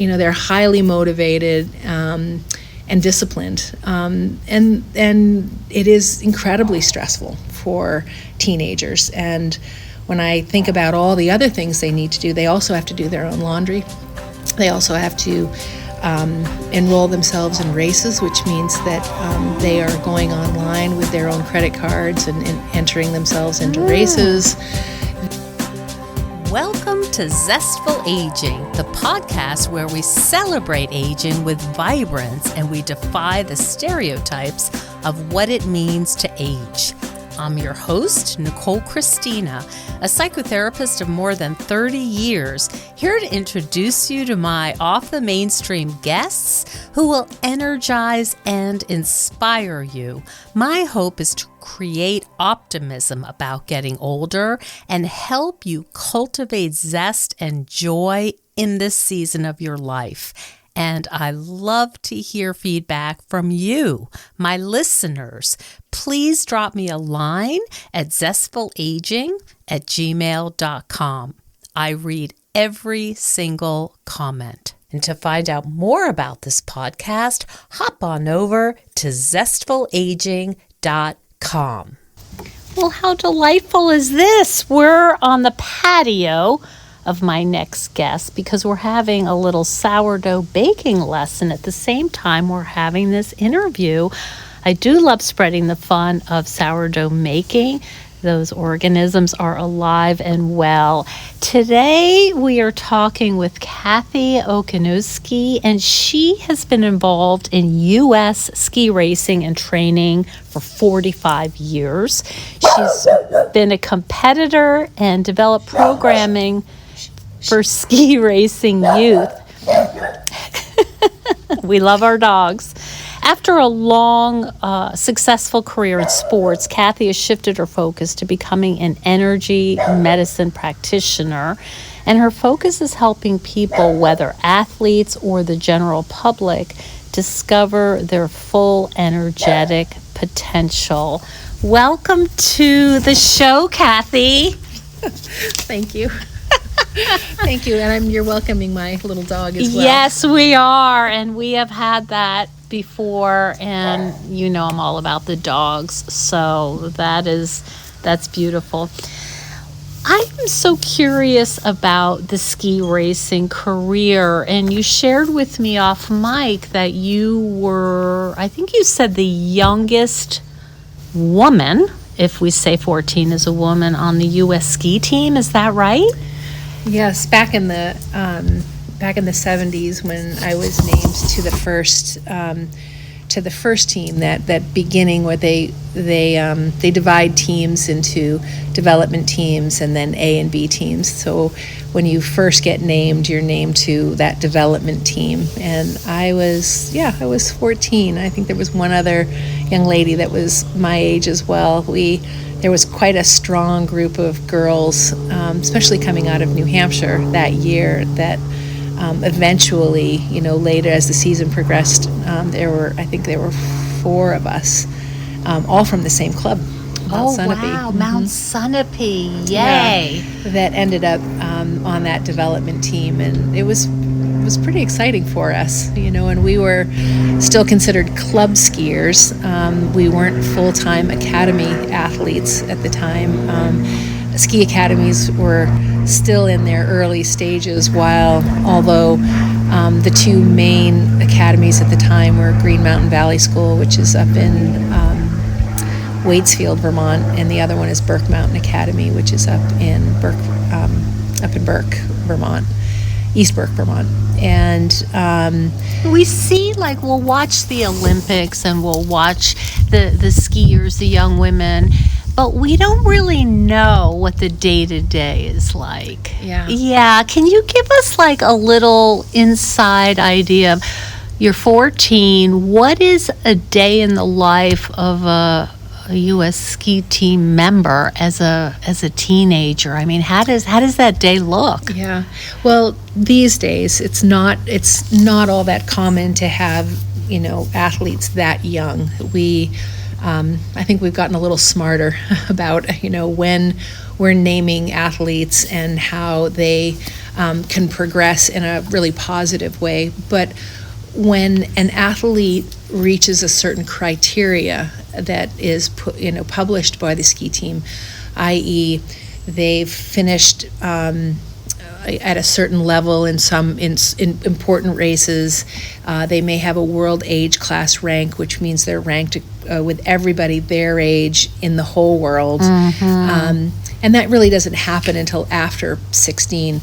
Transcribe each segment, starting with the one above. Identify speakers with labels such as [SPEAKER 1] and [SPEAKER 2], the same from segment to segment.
[SPEAKER 1] they're highly motivated and disciplined, and it is incredibly stressful for teenagers. And when I think about all the other things they need to do, they also have to do their own laundry. They also have to enroll themselves in races, which means that they are going online with their own credit cards and entering themselves into races.
[SPEAKER 2] Welcome to Zestful Aging, the podcast where we celebrate aging with vibrance and we defy the stereotypes of what it means to age. I'm your host, Nicole Christina, a psychotherapist of more than 30 years, here to introduce you to my off-the-mainstream guests who will energize and inspire you. My hope is to create optimism about getting older and help you cultivate zest and joy in this season of your life. And I love to hear feedback from you, my listeners. Please drop me a line at zestfulaging@gmail.com. I read every single comment. And to find out more about this podcast, hop on over to zestfulaging.com. Well, how delightful is this? We're on the patio of my next guest because we're having a little sourdough baking lesson at the same time we're having this interview. I do love spreading the fun of sourdough making. Those organisms are alive and well. Today we are talking with Kathy Okoniewski, and she has been involved in U.S. ski racing and training for 45 years. She's been a competitor and developed programming for ski racing youth. We love our dogs. After a long, successful career in sports, Kathy has shifted her focus to becoming an energy medicine practitioner, and her focus is helping people, whether athletes or the general public, discover their full energetic potential. Welcome to the show, Kathy.
[SPEAKER 1] Thank you. Thank you, and you're welcoming my little dog as well.
[SPEAKER 2] Yes, we are, and we have had that before, and you know I'm all about the dogs, so that's beautiful. I'm so curious about the ski racing career, and you shared with me off mic that you were, I think you said, the youngest woman, if we say 14 is a woman, on the U.S. ski team. Is that right?
[SPEAKER 1] Yes, back in the 70s, when I was named to the first team, that beginning where they divide teams into development teams and then A and B teams. So when you first get named, you're named to that development team. And I was 14. I think there was one other young lady that was my age as well. There was quite a strong group of girls, especially coming out of New Hampshire that year, that eventually, later as the season progressed, there were 4 of us, all from the same club, Mount Sunapee.
[SPEAKER 2] Wow, Mount Sunapee, yay!
[SPEAKER 1] Yeah, that ended up on that development team, and it was pretty exciting for us, and we were still considered club skiers. We weren't full-time academy athletes at the time. Ski academies were still in their early stages, although the 2 main academies at the time were Green Mountain Valley School, which is up in Waitsfield, Vermont, and the other one is Burke Mountain Academy, which is up in Burke, Vermont. East Burke, Vermont. And
[SPEAKER 2] we see, we'll watch the Olympics and we'll watch the skiers, the young women, but we don't really know what the day-to-day is like. Yeah. Can you give us a little inside idea? You're 14. What is a day in the life of a U.S. ski team member as a teenager? I mean, how does that day look?
[SPEAKER 1] Yeah. Well, these days it's not all that common to have athletes that young. I think we've gotten a little smarter about when we're naming athletes and how they can progress in a really positive way. But when an athlete reaches a certain criteria that is published by the ski team, i.e., they've finished at a certain level in important races. They may have a world age class rank, which means they're ranked with everybody their age in the whole world. And that really doesn't happen until after 16.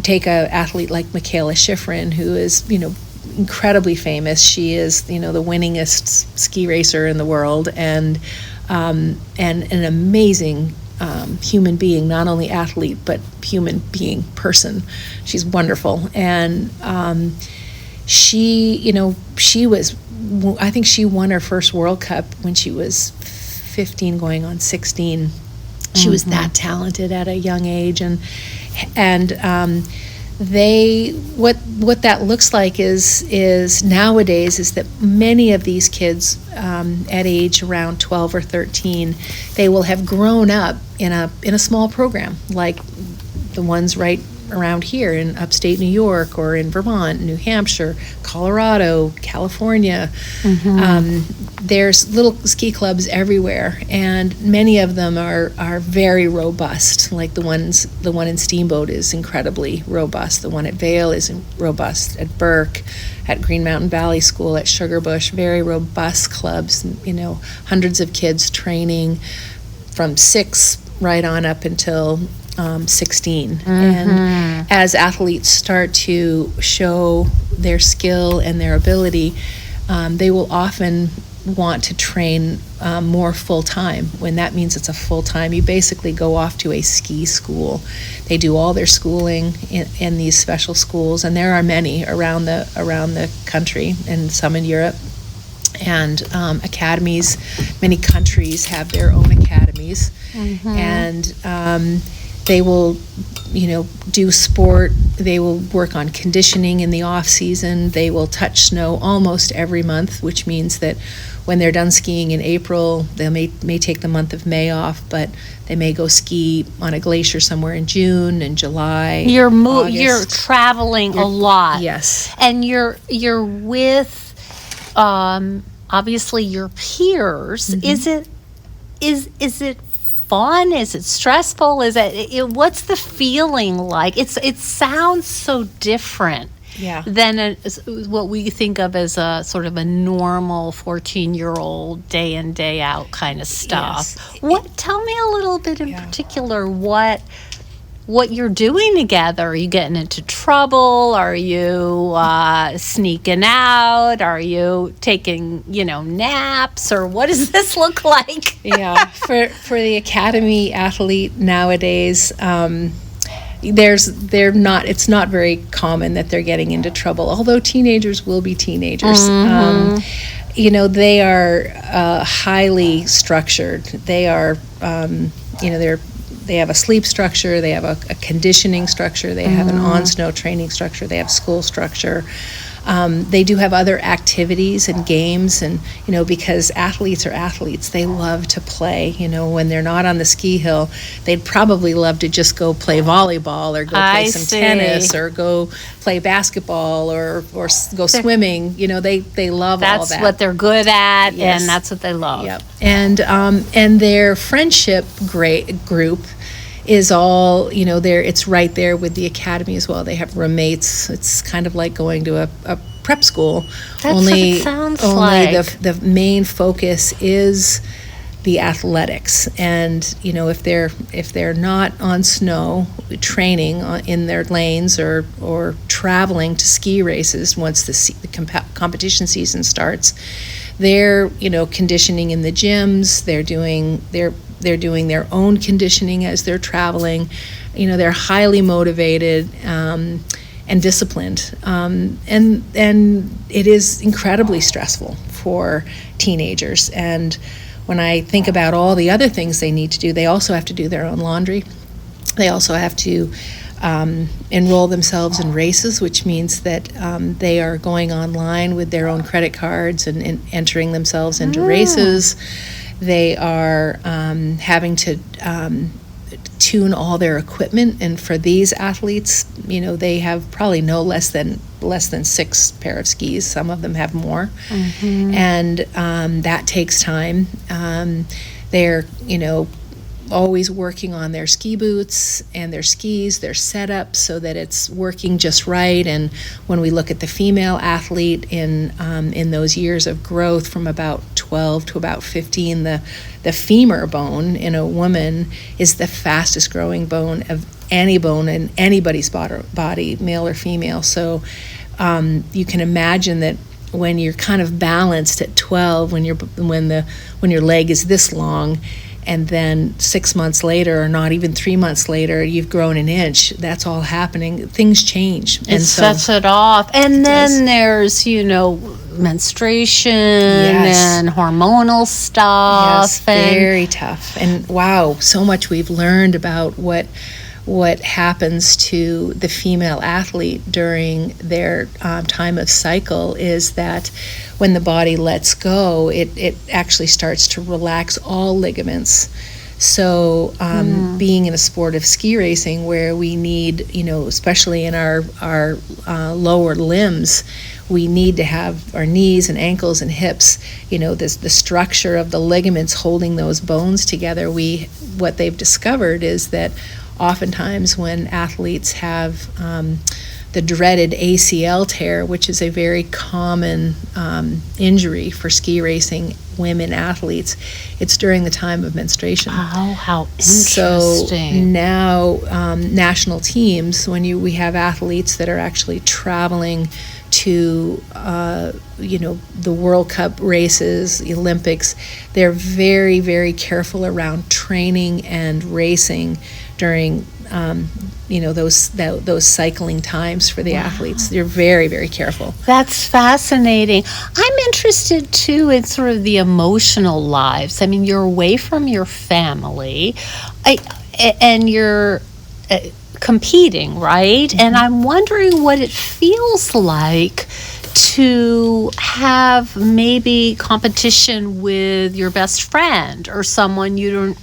[SPEAKER 1] Take an athlete like Michaela Schifrin, who is, incredibly famous. She is, the winningest ski racer in the world, and an amazing human being, not only athlete, but human being, person. She's wonderful. And she was, I think she won her first World Cup when she was 15 going on 16. She was that talented at a young age. And what that looks like is nowadays is that many of these kids at age around 12 or 13, they will have grown up in a small program like the ones right around here in upstate New York or in Vermont, New Hampshire, Colorado, California. There's little ski clubs everywhere, and many of them are very robust. Like the one in Steamboat is incredibly robust. The one at Vail is robust. At Burke, at Green Mountain Valley School, at Sugarbush, very robust clubs. Hundreds of kids training from 6 right on up until 16. And as athletes start to show their skill and their ability, they will often want to train more full-time. When that means it's a full-time, you basically go off to a ski school. They do all their schooling in these special schools, and there are many around the country and some in Europe. And academies, many countries have their own academies, and they will, do sport. They will work on conditioning in the off season. They will touch snow almost every month, which means that when they're done skiing in April, they may take the month of May off, but they may go ski on a glacier somewhere in June and July.
[SPEAKER 2] You're traveling a lot.
[SPEAKER 1] Yes,
[SPEAKER 2] and you're with obviously your peers. Is it fun? Is it stressful? What's the feeling like? It sounds so different than what we think of as a sort of a normal 14-year-old day in, day out kind of stuff. Yes. Tell me a little bit in particular what you're doing together. Are you getting into trouble? Are you sneaking out? Are you taking, naps? Or what does this look like?
[SPEAKER 1] For the academy athlete nowadays, it's not very common that they're getting into trouble, although teenagers will be teenagers. They are highly structured. They are, they have a sleep structure, they have a conditioning structure, they have an on-snow training structure, they have school structure. They do have other activities and games, and because athletes are athletes, they love to play. When they're not on the ski hill, they'd probably love to just go play volleyball or go play some tennis or go play basketball or go swimming. They love all that.
[SPEAKER 2] That's what they're good at, and that's what they love.
[SPEAKER 1] Yep. And their friendship group is all, it's right there with the academy as well. They have roommates. It's kind of like going to a prep school.
[SPEAKER 2] That's what it sounds like.
[SPEAKER 1] The main focus is the athletics. And, if they're not on snow training in their lanes or traveling to ski races once the competition season starts, they're, conditioning in the gyms. They're doing their own conditioning as they're traveling. They're highly motivated and disciplined. And it is incredibly stressful for teenagers. And when I think about all the other things they need to do, they also have to do their own laundry. They also have to enroll themselves in races, which means that they are going online with their own credit cards and entering themselves into races. They are having to tune all their equipment. And for these athletes, they have probably no less than 6 pair of skis. Some of them have more. And that takes time. They're, always working on their ski boots and their skis, their setup, so that it's working just right. And when we look at the female athlete in those years of growth from about 12 to about 15, the femur bone in a woman is the fastest growing bone of any bone in anybody's body, male or female. So you can imagine that when you're kind of balanced at 12, when your leg is this long, and then 6 months later, or not even 3 months later, you've grown an inch. That's all happening. Things change.
[SPEAKER 2] It sets it off. And then there's, menstruation and hormonal stuff.
[SPEAKER 1] Yes, very tough. And wow, so much we've learned about what happens to the female athlete during their time of cycle is that when the body lets go, it actually starts to relax all ligaments. So being in a sport of ski racing where we need, especially in our lower limbs, we need to have our knees and ankles and hips, the structure of the ligaments holding those bones together. What they've discovered is that oftentimes when athletes have the dreaded ACL tear, which is a very common injury for ski racing women athletes, it's during the time of menstruation.
[SPEAKER 2] Oh, how interesting.
[SPEAKER 1] So now national teams, when we have athletes that are actually traveling to the World Cup races, the Olympics, they're very, very careful around training and racing during those cycling times for the athletes. They're very, very careful.
[SPEAKER 2] That's fascinating. I'm interested too in sort of the emotional lives. I mean, you're away from your family, and you're competing, right? And I'm wondering what it feels like to have esmaybe competition with your best friend or someone you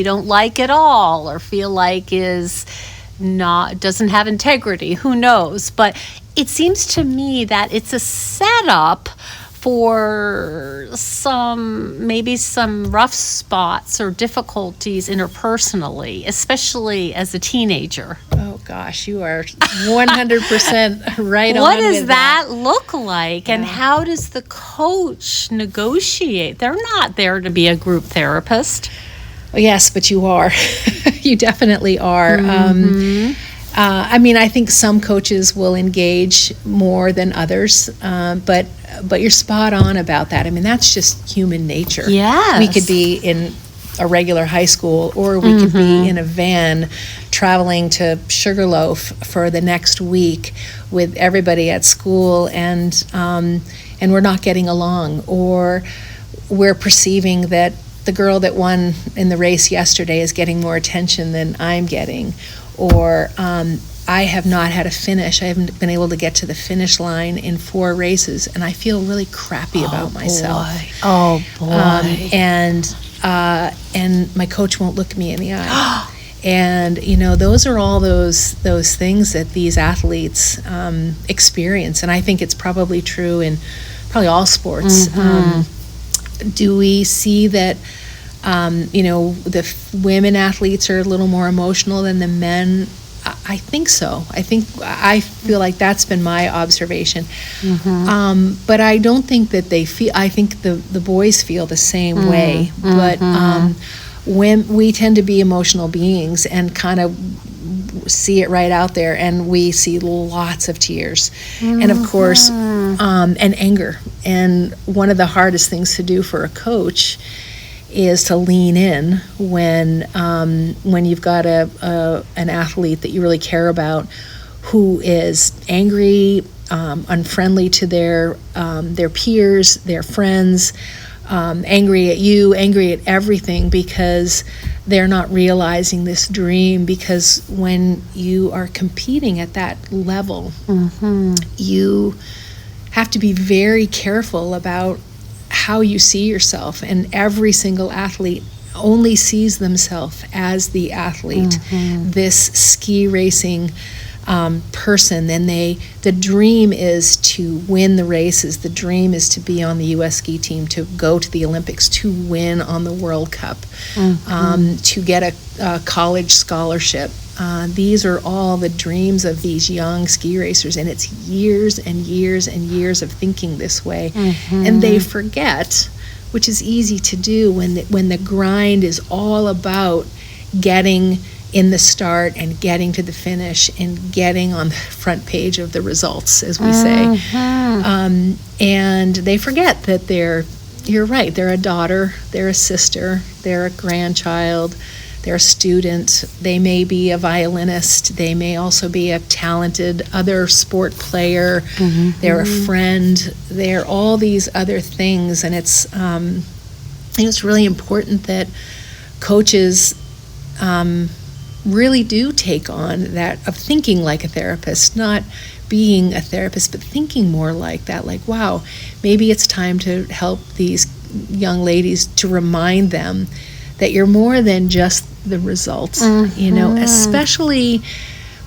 [SPEAKER 2] don't like at all, or feel like doesn't have integrity. Who knows? But it seems to me that it's a setup for some rough spots or difficulties interpersonally, especially as a teenager.
[SPEAKER 1] Oh gosh, you are 100% right on.
[SPEAKER 2] What does that look like? And how does the coach negotiate? They're not there to be a group therapist.
[SPEAKER 1] Yes, but you are. You definitely are. I think some coaches will engage more than others, but you're spot on about that. I mean, that's just human nature.
[SPEAKER 2] Yes.
[SPEAKER 1] We could be in a regular high school, or we could be in a van traveling to Sugarloaf for the next week with everybody at school, and we're not getting along, or we're perceiving that the girl that won in the race yesterday is getting more attention than I'm getting, or I have not had a finish. I haven't been able to get to the finish line in 4 races, and I feel really crappy about myself.
[SPEAKER 2] Oh boy!
[SPEAKER 1] And my coach won't look me in the eye. And those are all those things that these athletes experience, and I think it's probably true in probably all sports. Do we see that the women athletes are a little more emotional than the men? I think so. I feel like that's been my observation. But I don't think that they feel. I think the boys feel the same way. But when we tend to be emotional beings and kind of see it right out there, and we see lots of tears, and of course, and anger. And one of the hardest things to do for a coach is to lean in when you've got an athlete that you really care about who is angry, unfriendly to their peers, their friends, angry at you, angry at everything, because they're not realizing this dream. Because when you are competing at that level, you have to be very careful about how you see yourself. And every single athlete only sees themselves as the athlete, this ski racing person. And the dream is to win the races. The dream is to be on the U.S. ski team, to go to the Olympics, to win on the World Cup, to get a college scholarship. These are all the dreams of these young ski racers, and it's years and years and years of thinking this way. And they forget, which is easy to do when the grind is all about getting in the start and getting to the finish and getting on the front page of the results, as we say. And they forget that you're right, they're a daughter, they're a sister, they're a grandchild, they're a student, they may be a violinist, they may also be a talented other sport player, they're a friend, they're all these other things. And it's really important that coaches really do take on that of thinking like a therapist, not being a therapist, but thinking more like that, like, wow, maybe it's time to help these young ladies, to remind them that you're more than just the results, especially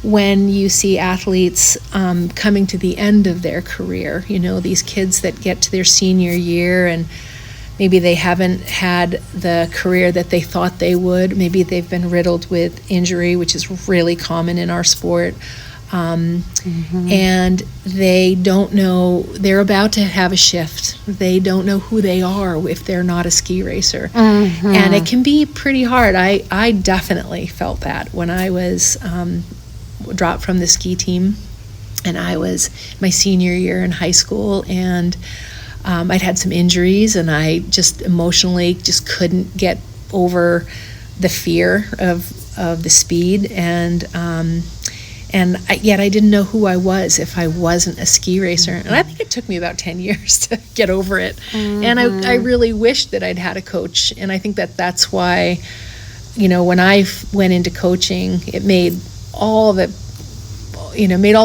[SPEAKER 1] when you see athletes coming to the end of their career, these kids that get to their senior year and maybe they haven't had the career that they thought they would. Maybe they've been riddled with injury, which is really common in our sport. And they don't know, they're about to have a shift. They don't know who they are if they're not a ski racer. And it can be pretty hard. I definitely felt that when I was dropped from the ski team, and I was my senior year in high school, and I'd had some injuries, and I just emotionally just couldn't get over the fear of the speed, and yet I didn't know who I was if I wasn't a ski racer. And I think it took me about 10 years to get over it. And I really wished that I'd had a coach. And I think that's why, when I went into coaching, it made all the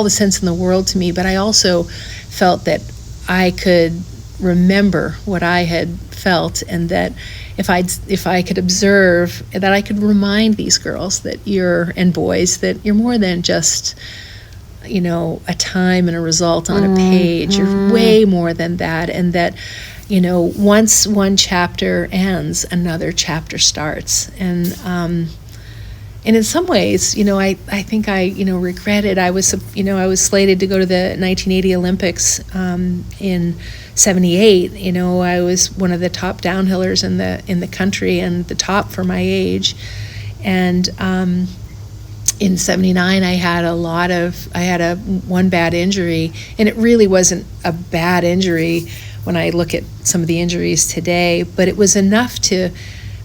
[SPEAKER 1] sense in the world to me. But I also felt that I could remember what I had felt, and that if I could observe, that I could remind these girls and boys that you're more than just a time and a result on a page. You're way more than that, and that once one chapter ends, another chapter starts. And in some ways, I think I regretted. I was slated to go to the 1980 Olympics in '78. I was one of the top downhillers in the country, and the top for my age. And in '79, I had one bad injury, and it really wasn't a bad injury when I look at some of the injuries today, but it was enough to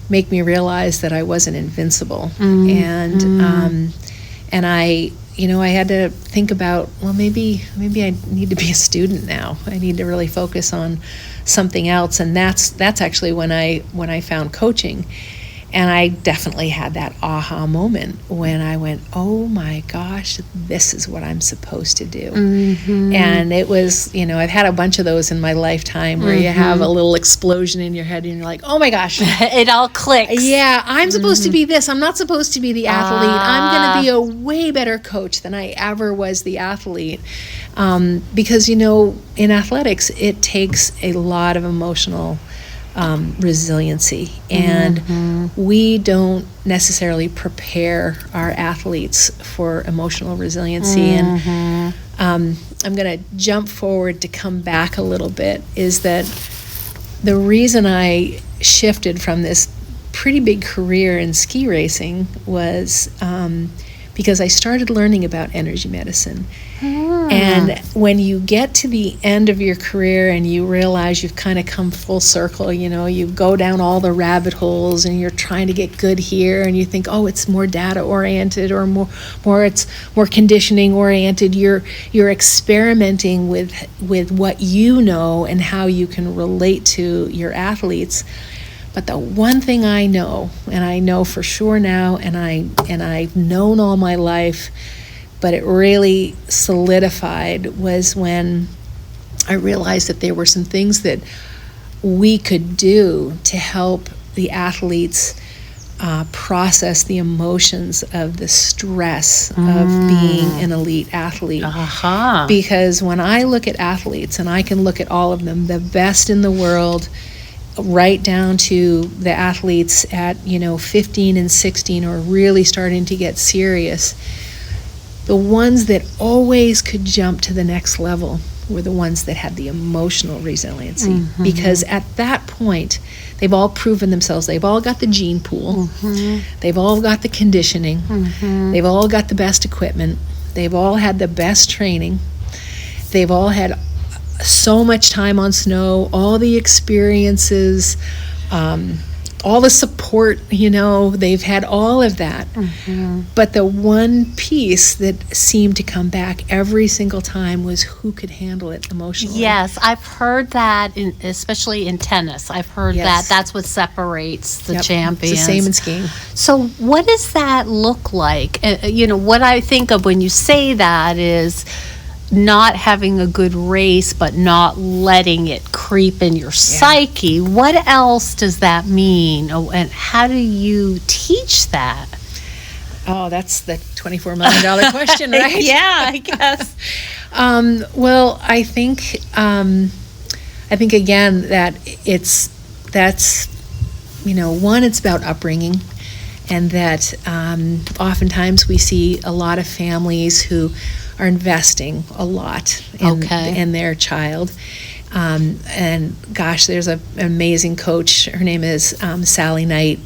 [SPEAKER 1] make me realize that I wasn't invincible. And I had to think about, well, maybe I need to be a student now. I need to really focus on something else. And that's actually when I found coaching. And I definitely had that aha moment when I went, oh my gosh, this is what I'm supposed to do. And it was, I've had a bunch of those in my lifetime where you have a little explosion in your head and you're like, oh my gosh.
[SPEAKER 2] It all clicks.
[SPEAKER 1] Yeah, I'm supposed to be this. I'm not supposed to be the athlete. I'm going to be a way better coach than I ever was the athlete. Because, in athletics, it takes a lot of emotional resiliency, and we don't necessarily prepare our athletes for emotional resiliency. And I'm going to jump forward to come back a little bit, is that the reason I shifted from this pretty big career in ski racing was because I started learning about energy medicine. And when you get to the end of your career and you realize you've kind of come full circle, you go down all the rabbit holes and you're trying to get good here, and you think, oh, it's more data oriented, or it's more conditioning oriented. You're experimenting with what you know and how you can relate to your athletes. But the one thing I know, and I know for sure now, and I've known all my life, but it really solidified, was when I realized that there were some things that we could do to help the athletes process the emotions of the stress of being an elite athlete. Because when I look at athletes, and I can look at all of them, the best in the world, right down to the athletes at 15 and 16 are really starting to get serious, the ones that always could jump to the next level were the ones that had the emotional resiliency. Because at that point, they've all proven themselves. They've all got the gene pool. They've all got the conditioning. They've all got the best equipment. They've all had the best training. They've all had so much time on snow, all the experiences, all the support, they've had all of that. But the one piece that seemed to come back every single time was who could handle it emotionally.
[SPEAKER 2] Yes, I've heard that, especially in tennis. I've heard that that's what separates the champions.
[SPEAKER 1] It's the same in skiing.
[SPEAKER 2] So what does that look like? What I think of when you say that is not having a good race, but not letting it creep in your psyche. What else does that mean? And how do you teach that?
[SPEAKER 1] Oh, that's the $24 million question, right?
[SPEAKER 2] Yeah, I guess.
[SPEAKER 1] Well, I think again that that's one, it's about upbringing, and that oftentimes we see a lot of families who are investing a lot in their child. And gosh, there's an amazing coach. Her name is Sally Knight.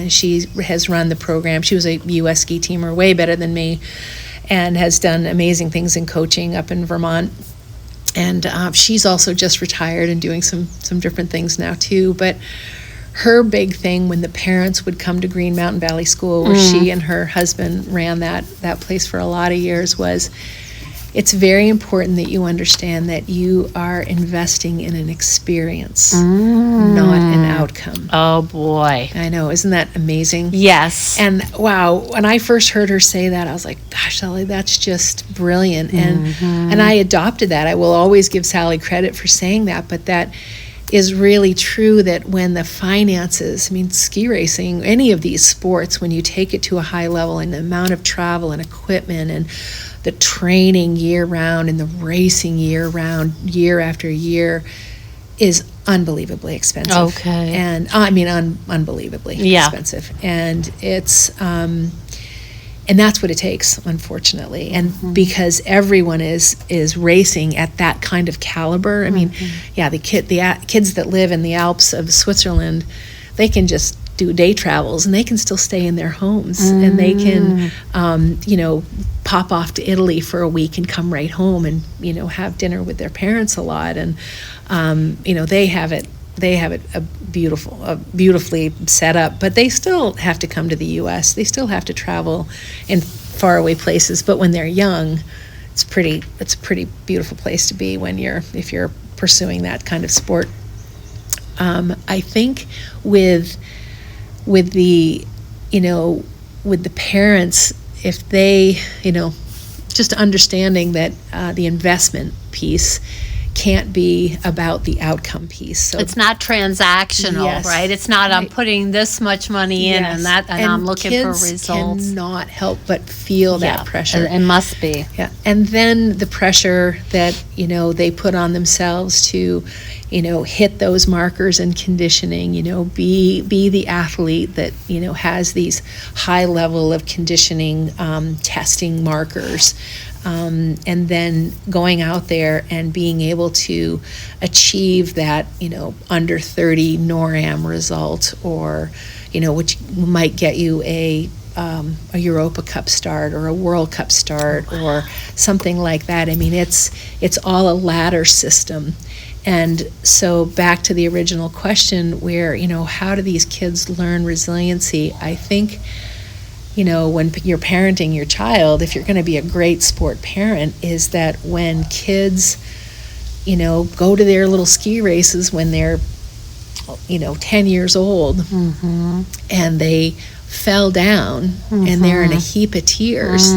[SPEAKER 1] She has run the program. She was a U.S. ski teamer, way better than me, and has done amazing things in coaching up in Vermont. And she's also just retired and doing some different things now too. But her big thing when the parents would come to Green Mountain Valley School, where she and her husband ran that place for a lot of years, was it's very important that you understand that you are investing in an experience, not an outcome.
[SPEAKER 2] Oh, boy.
[SPEAKER 1] I know. Isn't that amazing?
[SPEAKER 2] Yes.
[SPEAKER 1] And wow, when I first heard her say that, I was like, gosh, Sally, that's just brilliant. And I adopted that. I will always give Sally credit for saying that, but that is really true, that when the finances, ski racing, any of these sports, when you take it to a high level, and the amount of travel and equipment and the training year round and the racing year round, year after year, is unbelievably expensive.
[SPEAKER 2] Okay.
[SPEAKER 1] And unbelievably expensive. And it's, and that's what it takes, unfortunately. And because everyone is racing at that kind of caliber. The kids that live in the Alps of Switzerland, they can just do day travels, and they can still stay in their homes, and they can, pop off to Italy for a week and come right home and, have dinner with their parents a lot. And, they have it beautifully set up, but they still have to come to the U.S. They still have to travel in faraway places. But when they're young, it's a pretty beautiful place to be if you're pursuing that kind of sport. I think with the parents, if they, just understanding that the investment piece can't be about the outcome piece. So
[SPEAKER 2] it's not transactional, right? It's not I'm putting this much money in and I'm looking for results.
[SPEAKER 1] Kids cannot help but feel that pressure.
[SPEAKER 2] It must be.
[SPEAKER 1] Yeah. And then the pressure that, they put on themselves to, hit those markers in conditioning, be the athlete that, has these high level of conditioning testing markers. And then going out there and being able to achieve that, under 30 NORAM result, or, which might get you a Europa Cup start or a World Cup start or something like that. It's all a ladder system. And so back to the original question where, how do these kids learn resiliency? I think, when you're parenting your child, if you're going to be a great sport parent, is that when kids, go to their little ski races when they're, 10 years old, and they fell down and they're in a heap of tears.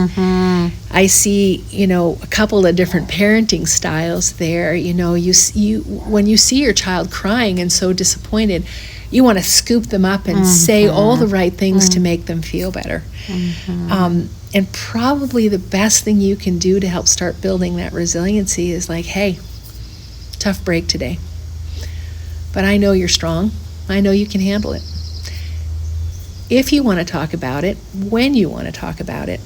[SPEAKER 1] I see, a couple of different parenting styles there. When you see your child crying and so disappointed, You want to scoop them up and say all the right things to make them feel better. And probably the best thing you can do to help start building that resiliency is like, hey, tough break today, but I know you're strong. I know you can handle it. If you want to talk about it, when you want to talk about it,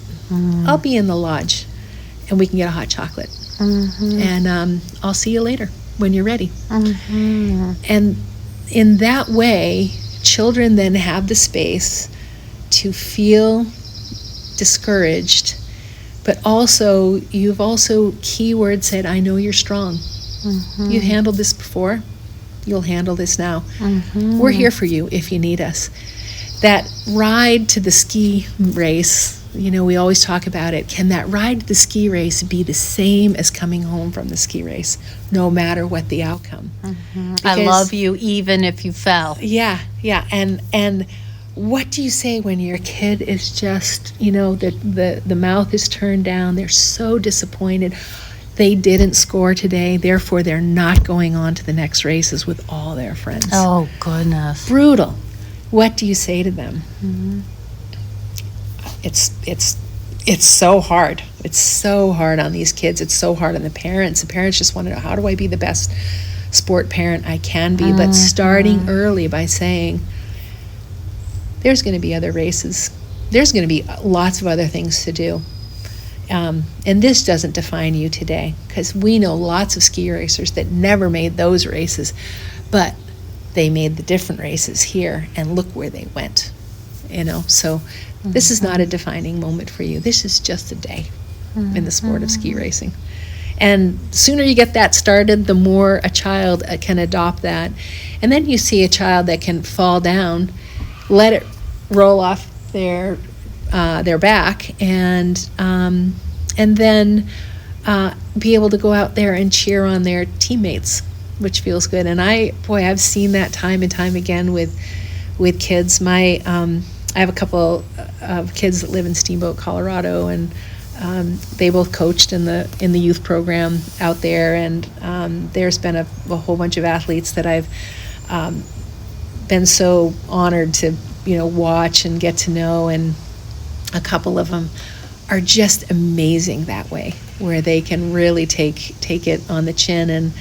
[SPEAKER 1] I'll be in the lodge and we can get a hot chocolate. And I'll see you later when you're ready. And in that way, children then have the space to feel discouraged, but also you've also keyword said, I know you're strong. You've handled this before. You'll handle this now. We're here for you if you need us. That ride to the ski race, you know, we always talk about it. Can that ride to the ski race be the same as coming home from the ski race, no matter what the outcome?
[SPEAKER 2] I love you even if you fell.
[SPEAKER 1] Yeah. And what do you say when your kid is just, you know, the mouth is turned down, they're so disappointed. They didn't score today, therefore they're not going on to the next races with all their friends.
[SPEAKER 2] Oh, goodness.
[SPEAKER 1] Brutal. What do you say to them? It's so hard. It's so hard on these kids. It's so hard on the parents. The parents just want to know, how do I be the best sport parent I can be? But starting early by saying, there's going to be other races. There's going to be lots of other things to do. And this doesn't define you today, because we know lots of ski racers that never made those races, but they made the different races here, and look where they went, you know. So this is not a defining moment for you. This is just a day in the sport of ski racing. And the sooner you get that started, the more a child can adopt that. And then you see a child that can fall down, let it roll off their back, and then be able to go out there and cheer on their teammates, which feels good. And I've seen that time and time again with kids. I have a couple of kids that live in Steamboat, Colorado, and they both coached in the youth program out there. And there's been a whole bunch of athletes that I've been so honored to, you know, watch and get to know, and a couple of them are just amazing that way, where they can really take it on the chin. And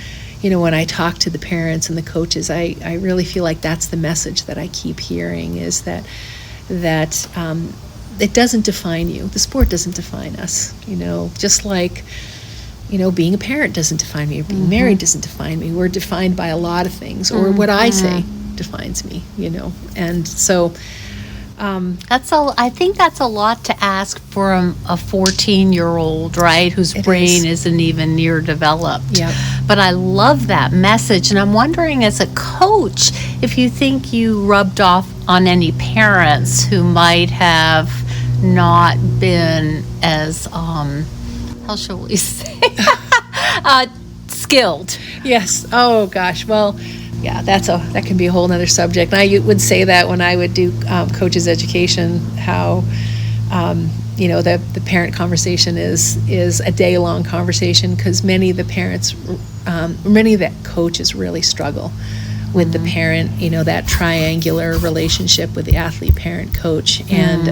[SPEAKER 1] you know, when I talk to the parents and the coaches, I really feel like that's the message that I keep hearing, is that it doesn't define you. The sport doesn't define us, you know, just like, you know, being a parent doesn't define me, or being married doesn't define me. We're defined by a lot or what I say defines me, you know. And so
[SPEAKER 2] I think that's a lot to ask for a 14-year-old, right, whose brain isn't even near developed.
[SPEAKER 1] Yep.
[SPEAKER 2] But I love that message, and I'm wondering, as a coach, if you think you rubbed off on any parents who might have not been as, how shall we say, skilled.
[SPEAKER 1] Yes. Oh gosh. Well, yeah, that can be a whole nother subject. And I would say that when I would do coaches education, how you know, the parent conversation is a day-long conversation, because many of the coaches really struggle with the parent, you know, that triangular relationship with the athlete, parent, coach. And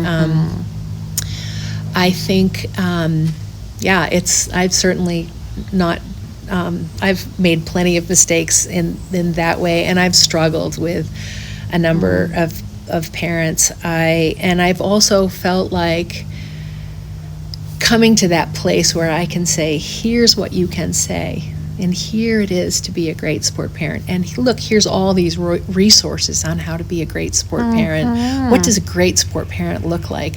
[SPEAKER 1] I think I've certainly not I've made plenty of mistakes in that way, and I've struggled with a number of parents. I've also felt like coming to that place where I can say, here's what you can say, and here it is to be a great sport parent. And look, here's all these resources on how to be a great sport parent. What does a great sport parent look like?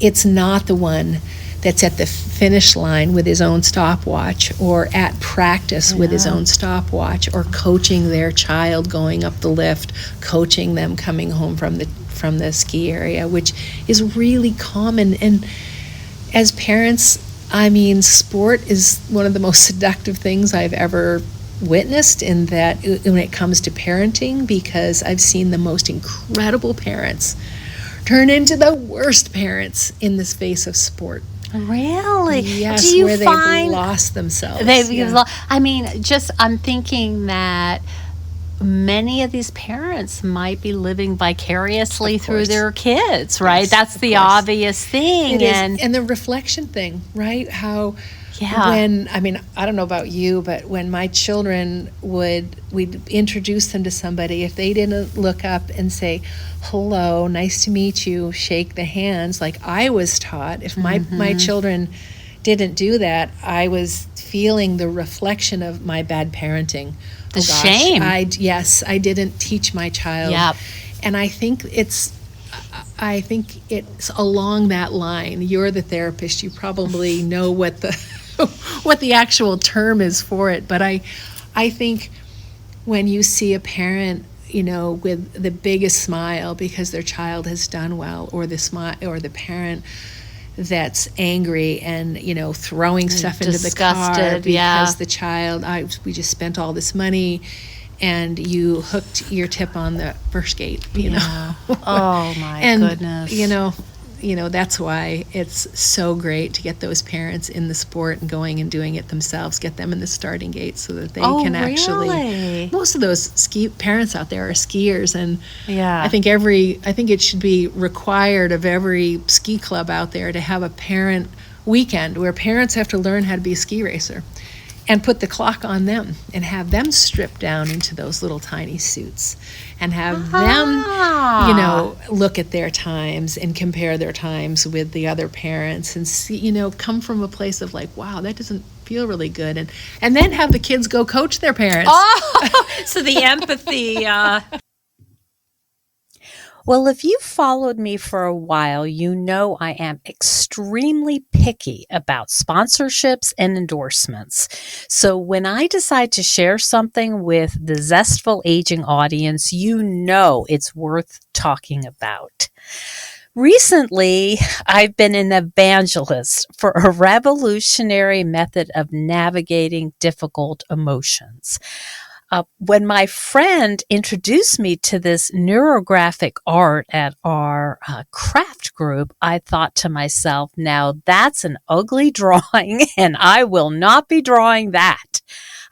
[SPEAKER 1] It's not the one that's at the finish line with his own stopwatch, or at practice with his own stopwatch, or coaching their child going up the lift, coaching them coming home from the ski area, which is really common. And as parents, I mean, sport is one of the most seductive things I've ever witnessed in that when it comes to parenting, because I've seen the most incredible parents turn into the worst parents in the space of sport.
[SPEAKER 2] Really?
[SPEAKER 1] Yes,
[SPEAKER 2] do you
[SPEAKER 1] where
[SPEAKER 2] find
[SPEAKER 1] they've lost themselves.
[SPEAKER 2] I mean, I'm thinking that many of these parents might be living vicariously through
[SPEAKER 1] course.
[SPEAKER 2] their kids, right?
[SPEAKER 1] Yes,
[SPEAKER 2] That's
[SPEAKER 1] of
[SPEAKER 2] the
[SPEAKER 1] course.
[SPEAKER 2] obvious thing.
[SPEAKER 1] It is. And the reflection thing, right? How when, I don't know about you, but when my children we'd introduce them to somebody, if they didn't look up and say, hello, nice to meet you, shake the hands like I was taught, if my children didn't do that, I was feeling the reflection of my bad parenting.
[SPEAKER 2] The shame.
[SPEAKER 1] I didn't teach my child.
[SPEAKER 2] Yep.
[SPEAKER 1] And I think it's along that line. You're the therapist. You probably know what the actual term is for it. But I think when you see a parent, with the biggest smile because their child has done well, or the parent that's angry and throwing stuff into the car because the child, we just spent all this money and you hooked your tip on the first gate,
[SPEAKER 2] know. Oh my goodness.
[SPEAKER 1] That's why it's so great to get those parents in the sport and going and doing it themselves, get them in the starting gate so that they can actually, most of those parents out there are skiers, and I think it should be required of every ski club out there to have a parent weekend where parents have to learn how to be a ski racer and put the clock on them and have them strip down into those little tiny suits and have them, look at their times and compare their times with the other parents and see, come from a place of like, wow, that doesn't feel really good. And then have the kids go coach their parents.
[SPEAKER 2] Oh, so the empathy. Well, if you've followed me for a while, you know I am extremely picky about sponsorships and endorsements. So when I decide to share something with the Zestful Aging audience, you know it's worth talking about. Recently, I've been an evangelist for a revolutionary method of navigating difficult emotions. When my friend introduced me to this neurographic art at our craft group, I thought to myself, now that's an ugly drawing and I will not be drawing that.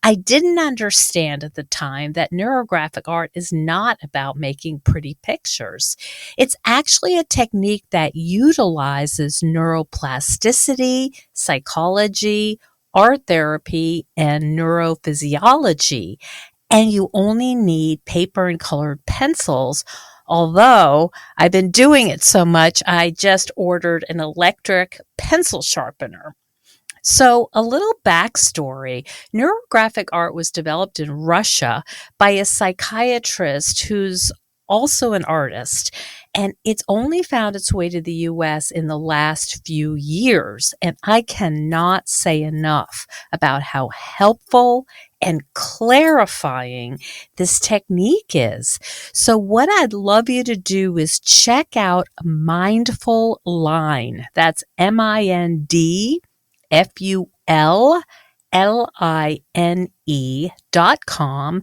[SPEAKER 2] I didn't understand at the time that neurographic art is not about making pretty pictures. It's actually a technique that utilizes neuroplasticity, psychology, art therapy, and neurophysiology. And you only need paper and colored pencils. Although I've been doing it so much, I just ordered an electric pencil sharpener. So a little backstory. Neurographic art was developed in Russia by a psychiatrist who's also an artist, and it's only found its way to the U.S. in the last few years. And I cannot say enough about how helpful and clarifying this technique is. So what I'd love you to do is check out Mindful Line. That's MindfulLine.com.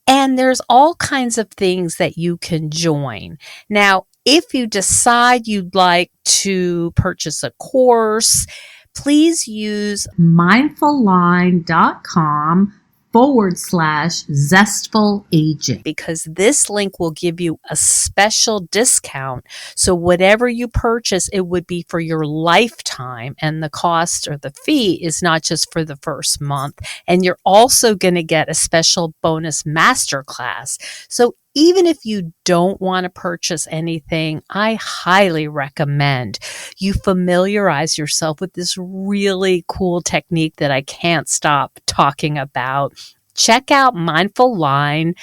[SPEAKER 2] And there's all kinds of things that you can join. Now, if you decide you'd like to purchase a course, please use mindfulline.com/zestful aging, because this link will give you a special discount. So whatever you purchase, it would be for your lifetime, and the cost or the fee is not just for the first month. And you're also going to get a special bonus masterclass. So even if you don't want to purchase anything, I highly recommend you familiarize yourself with this really cool technique that I can't stop talking about. Check out Mindful Line,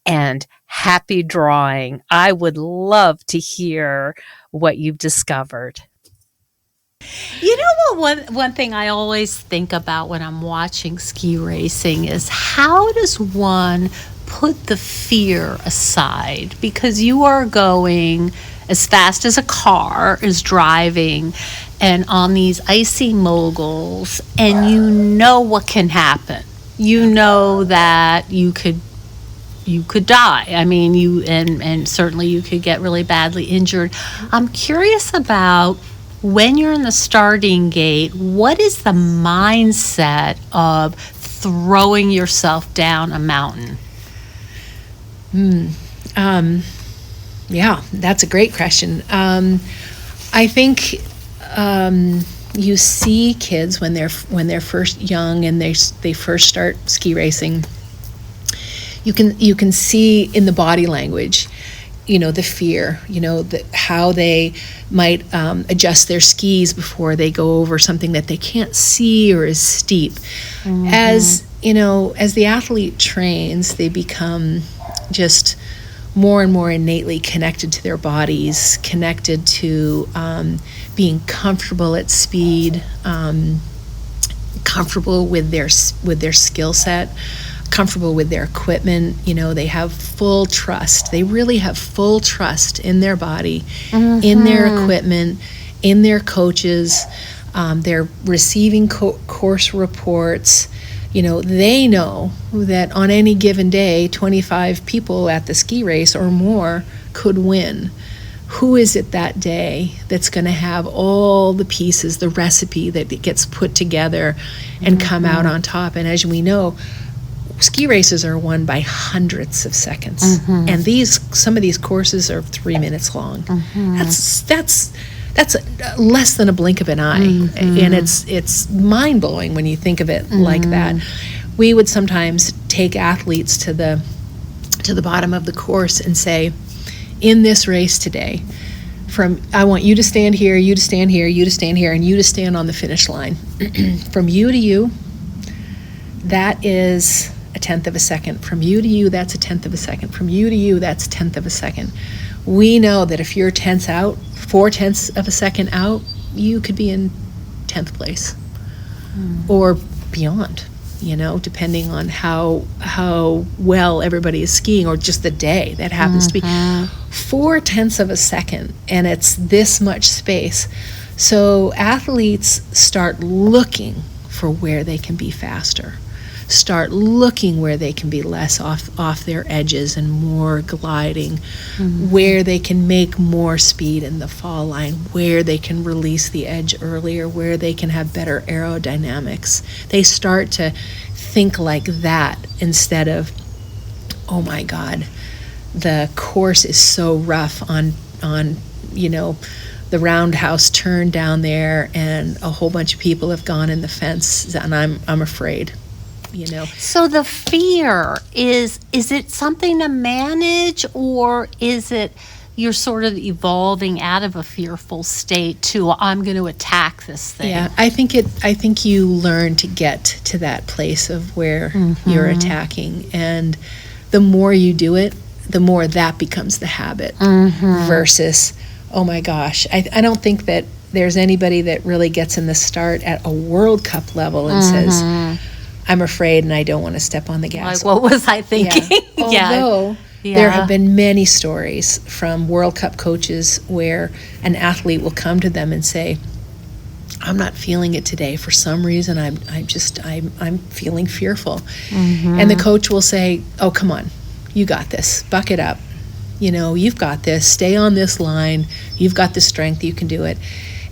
[SPEAKER 2] and happy drawing. I would love to hear what you've discovered. You know what, one thing I always think about when I'm watching ski racing is how does one put the fear aside? Because you are going as fast as a car is driving and on these icy moguls, and you know what can happen. You know that you could die. I mean, and certainly you could get really badly injured. I'm curious about when you're in the starting gate, what is the mindset of throwing yourself down a mountain?
[SPEAKER 1] Yeah, that's a great question. I think you see kids when they're first young and they first start ski racing. You can see in the body language, the fear, how they might adjust their skis before they go over something that they can't see or is steep. As the athlete trains, they become just more and more innately connected to their bodies, connected to being comfortable at speed, comfortable with their skill set, comfortable with their equipment. They have full trust. They really have full trust in their body, in their equipment, in their coaches. They're receiving course reports. They know that on any given day, 25 people at the ski race or more could win. Who is it that day that's going to have all the pieces, the recipe that gets put together and come out on top? And as we know, ski races are won by hundreds of seconds, and some of these courses are 3 minutes long. That's less than a blink of an eye, and it's mind-blowing when you think of it like that. We would sometimes take athletes to the bottom of the course and say, in this race today, I want you to stand here, you to stand here, you to stand here, and you to stand on the finish line. From you to you, that is a tenth of a second. From you to you, that's a tenth of a second. From you to you, that's a tenth of a second. We know that if you're 4/10 of a second out, you could be in 10th place or beyond, depending on how well everybody is skiing, or just the day that happens to be. 4/10 of a second, and it's this much space. So athletes start looking for where they can be faster. Start looking where they can be less off their edges and more gliding, where they can make more speed in the fall line, where they can release the edge earlier, where they can have better aerodynamics. They start to think like that instead of, oh my God, the course is so rough on the roundhouse turn down there, and a whole bunch of people have gone in the fence, and I'm afraid.
[SPEAKER 2] So the fear, is it something to manage, or is it you're sort of evolving out of a fearful state to, I'm going to attack this thing?
[SPEAKER 1] Yeah, I think you learn to get to that place of where you're attacking, and the more you do it, the more that becomes the habit versus, oh my gosh, I don't think that there's anybody that really gets in the start at a World Cup level and says, I'm afraid and I don't want to step on the gas.
[SPEAKER 2] Like, what was I thinking?
[SPEAKER 1] Yeah. Although there have been many stories from World Cup coaches where an athlete will come to them and say, I'm not feeling it today. For some reason, I'm feeling fearful. And the coach will say, oh, come on, you got this. Buck it up. You've got this. Stay on this line. You've got the strength. You can do it.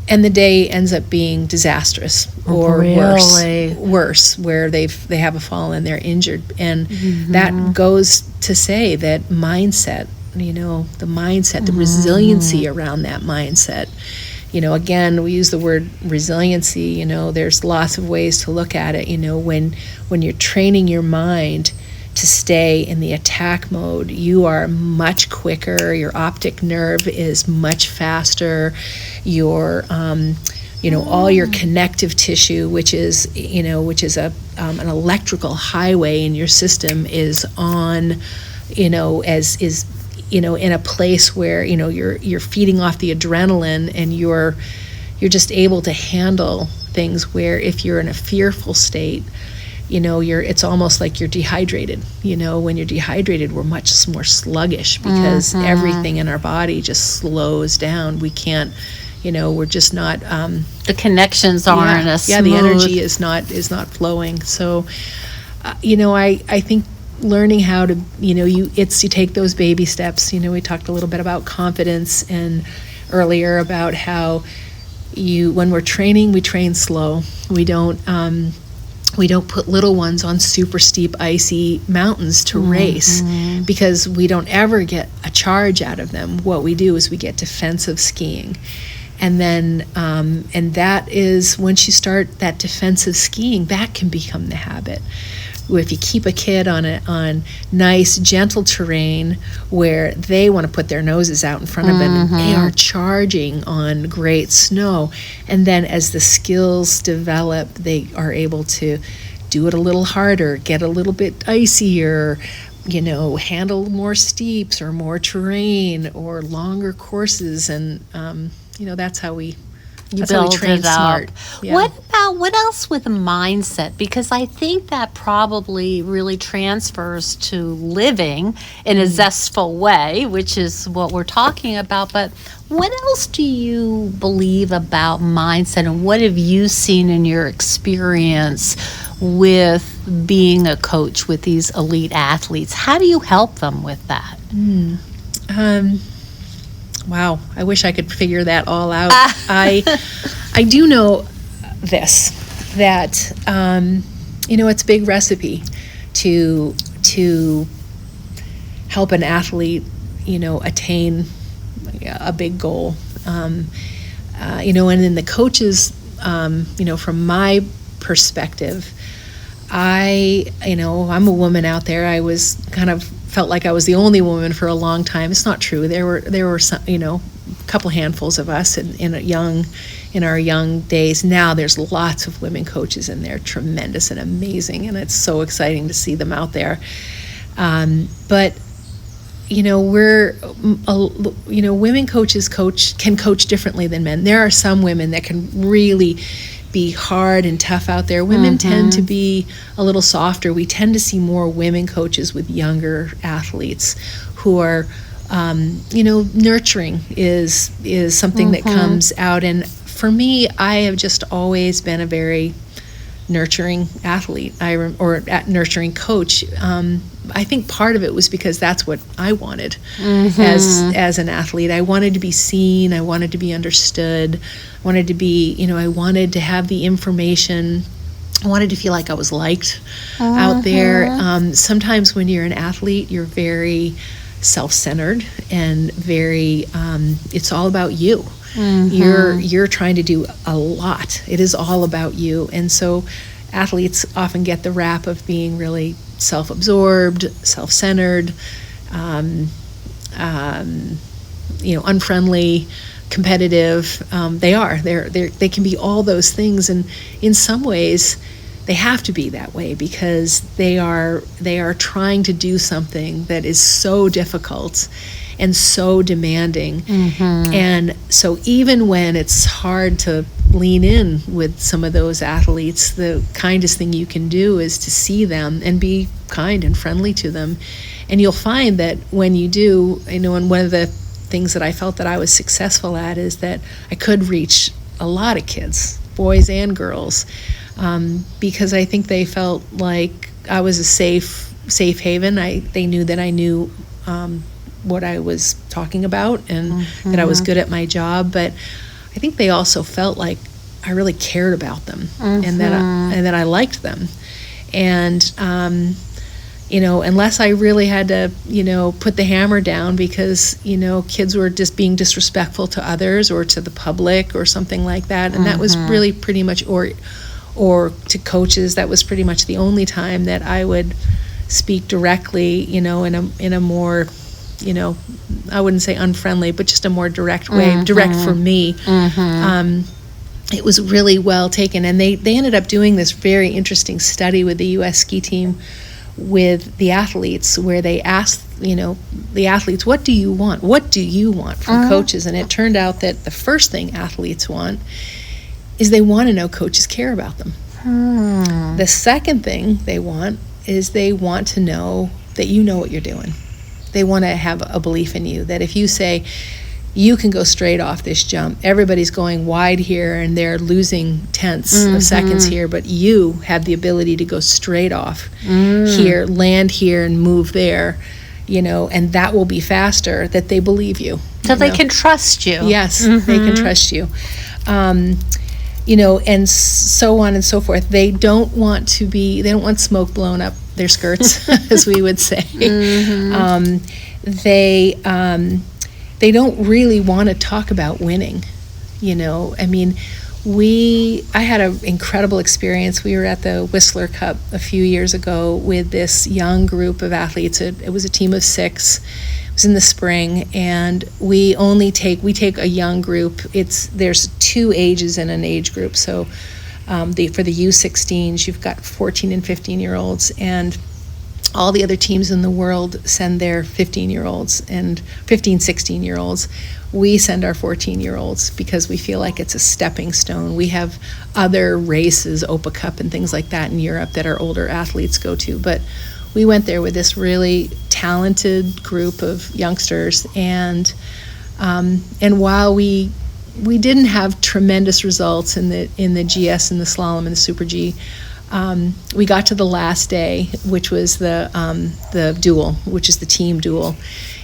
[SPEAKER 1] And the day ends up being disastrous, or worse, where they have a fall and they're injured. And that goes to say that mindset, the mindset, the resiliency around that mindset. Again, we use the word resiliency. There's lots of ways to look at it. When you're training your mind to stay in the attack mode, you are much quicker, your optic nerve is much faster, your all your connective tissue, which is an electrical highway in your system, is on, in a place where you're feeding off the adrenaline, and you're just able to handle things, where if you're in a fearful state, it's almost like you're dehydrated. When you're dehydrated, we're much more sluggish because everything in our body just slows down. We can't, we're just not.
[SPEAKER 2] The connections aren't as smooth.
[SPEAKER 1] The energy is not flowing. So, I think learning how to, you take those baby steps. We talked a little bit about confidence and earlier about how when we're training, we train slow. We don't. We don't put little ones on super steep, icy mountains to race, because we don't ever get a charge out of them. What we do is we get defensive skiing. And then, and that is, once you start that defensive skiing, that can become the habit. If you keep a kid on nice, gentle terrain where they want to put their noses out in front of it, and they are charging on great snow, and then as the skills develop, they are able to do it a little harder, get a little bit icier, handle more steeps or more terrain or longer courses, and that's how we train
[SPEAKER 2] it up.
[SPEAKER 1] smart. Yeah.
[SPEAKER 2] What else with the mindset? Because I think that probably really transfers to living in a zestful way, which is what we're talking about. But what else do you believe about mindset, and what have you seen in your experience with being a coach with these elite athletes? How do you help them with that?
[SPEAKER 1] Wow, I wish I could figure that all out. I do know this, that it's a big recipe to help an athlete attain a big goal. And then the coaches, from my perspective, I'm a woman out there. I was felt like I was the only woman for a long time. It's not true. There were some, a couple handfuls of us in our young days. Now there's lots of women coaches, and they're tremendous and amazing, and it's so exciting to see them out there. But women coaches can coach differently than men. There are some women that can really be hard and tough out there. Women tend to be a little softer. We tend to see more women coaches with younger athletes who are, nurturing is something that comes out. And for me, I have just always been a very nurturing athlete, nurturing coach. I think part of it was because that's what I wanted as an athlete. I wanted to be seen. I wanted to be understood. I wanted to be, I wanted to have the information. I wanted to feel like I was liked out there. Sometimes when you're an athlete, you're very self-centered and very, it's all about you. You're trying to do a lot. It is all about you. And so athletes often get the rap of being really self-absorbed, self-centered, unfriendly, competitive. They can be all those things, and in some ways they have to be that way because they are trying to do something that is so difficult and so demanding. And so even when it's hard to lean in with some of those athletes, the kindest thing you can do is to see them and be kind and friendly to them. And you'll find that when you do, and one of the things that I felt that I was successful at is that I could reach a lot of kids, boys and girls, because I think they felt like I was a safe haven. They knew that I knew what I was talking about, and that I was good at my job. But I think they also felt like I really cared about them, and that I liked them. And unless I really had to, put the hammer down because, kids were just being disrespectful to others or to the public or something like that. And that was really pretty much, or to coaches, that was pretty much the only time that I would speak directly, in a more, I wouldn't say unfriendly, but just a more direct way, direct for me. It was really well taken. And they ended up doing this very interesting study with the U.S. ski team with the athletes, where they asked, the athletes, what do you want? What do you want from coaches? And it turned out that the first thing athletes want is they want to know coaches care about them. The second thing they want is they want to know that you know what you're doing. They want to have a belief in you, that if you say, you can go straight off this jump, everybody's going wide here and they're losing tenths of seconds here, but you have the ability to go straight off here, land here, and move there, and that will be faster, that they believe you.
[SPEAKER 2] So they can trust you.
[SPEAKER 1] Yes, they can trust you. and so on and so forth. They don't want smoke blown up their skirts, as we would say. They don't really want to talk about winning. I mean, I had an incredible experience. We were at the Whistler Cup a few years ago with this young group of athletes. It was a team of 6. It was in the spring, and we take a young group. There's 2 ages in an age group. So for the U16s, you've got 14 and 15-year-olds, and all the other teams in the world send their 15-year-olds and 15, 16-year-olds. We send our 14-year-olds because we feel like it's a stepping stone. We have other races, Opa Cup and things like that in Europe that our older athletes go to. But we went there with this really talented group of youngsters, and while we didn't have tremendous results in the GS and the slalom and the Super G, we got to the last day, which was the duel, which is the team duel.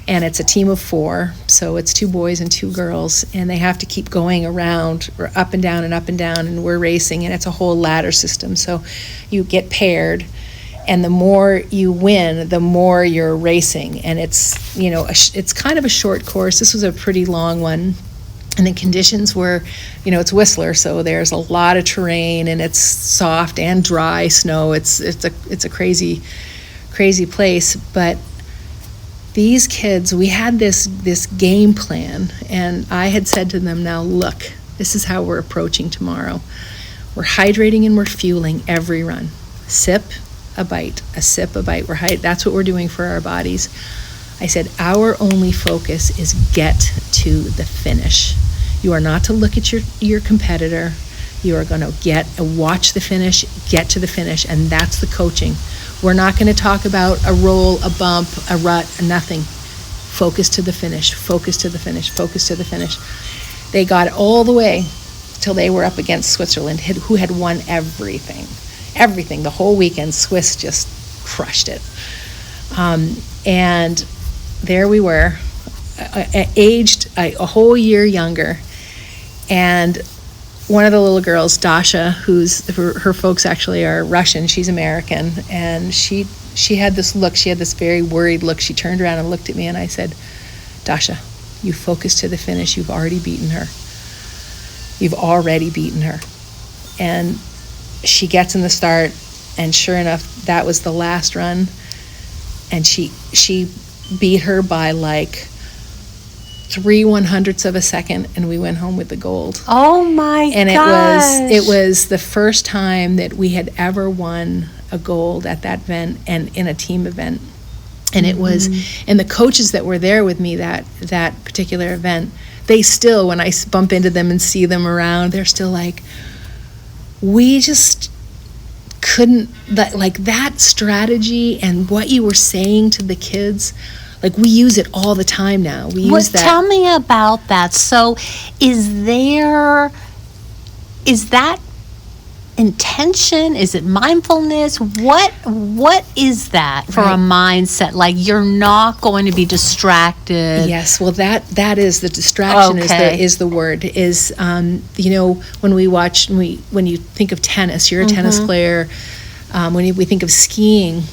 [SPEAKER 1] And it's a team of 4, so it's 2 boys and 2 girls, and they have to keep going around, or up and down, and we're racing, and it's a whole ladder system. So you get paired, and the more you win, the more you're racing. And it's, it's kind of a short course. This was a pretty long one. And the conditions were, it's Whistler, so there's a lot of terrain, and it's soft and dry snow. It's a crazy place. But these kids, we had this game plan, and I had said to them, now look, this is how we're approaching tomorrow. We're hydrating and we're fueling every run. Sip, a bite, a sip, a bite. That's what we're doing for our bodies. I said, our only focus is get to the finish. You are not to look at your competitor. You are going to watch the finish, get to the finish, and that's the coaching. We're not going to talk about a roll, a bump, a rut, nothing. Focus to the finish, focus to the finish, focus to the finish. They got it all the way till they were up against Switzerland, who had won everything. The whole weekend. Swiss just crushed it. And there we were, aged a whole year younger. And one of the little girls, Dasha, her folks actually are Russian, she's American, and she had this look, she had this very worried look. She turned around and looked at me, and I said, Dasha, you focus to the finish. You've already beaten her. You've already beaten her. And she gets in the start, and sure enough, that was the last run, and she beat her by like 3/100ths of a second, and we went home with the gold.
[SPEAKER 2] Oh my
[SPEAKER 1] and
[SPEAKER 2] gosh.
[SPEAKER 1] it was the first time that we had ever won a gold at that event, and in a team event. And it was, and the coaches that were there with me that particular event, they still, when I bump into them and see them around, they're still like, we just couldn't, that strategy and what you were saying to the kids, like, we use it all the time now. We use that.
[SPEAKER 2] Tell me about that. So is that intention? Is it mindfulness? What is that for a mindset? Like, you're not going to be distracted.
[SPEAKER 1] Yes, well, that is the distraction.
[SPEAKER 2] Okay.
[SPEAKER 1] is the word. When you think of tennis, you're a tennis player. When we think of skiing,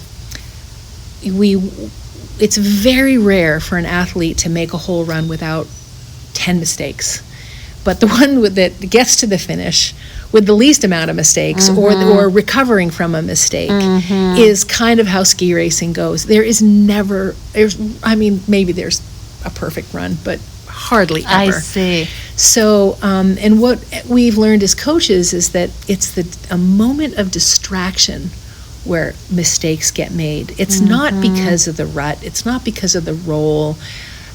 [SPEAKER 1] it's very rare for an athlete to make a whole run without 10 mistakes. But the one that gets to the finish with the least amount of mistakes, or recovering from a mistake, is kind of how ski racing goes. Maybe there's a perfect run, but hardly ever.
[SPEAKER 2] I see.
[SPEAKER 1] So, and what we've learned as coaches is that it's a moment of distraction where mistakes get made. It's not because of the rut. It's not because of the roll.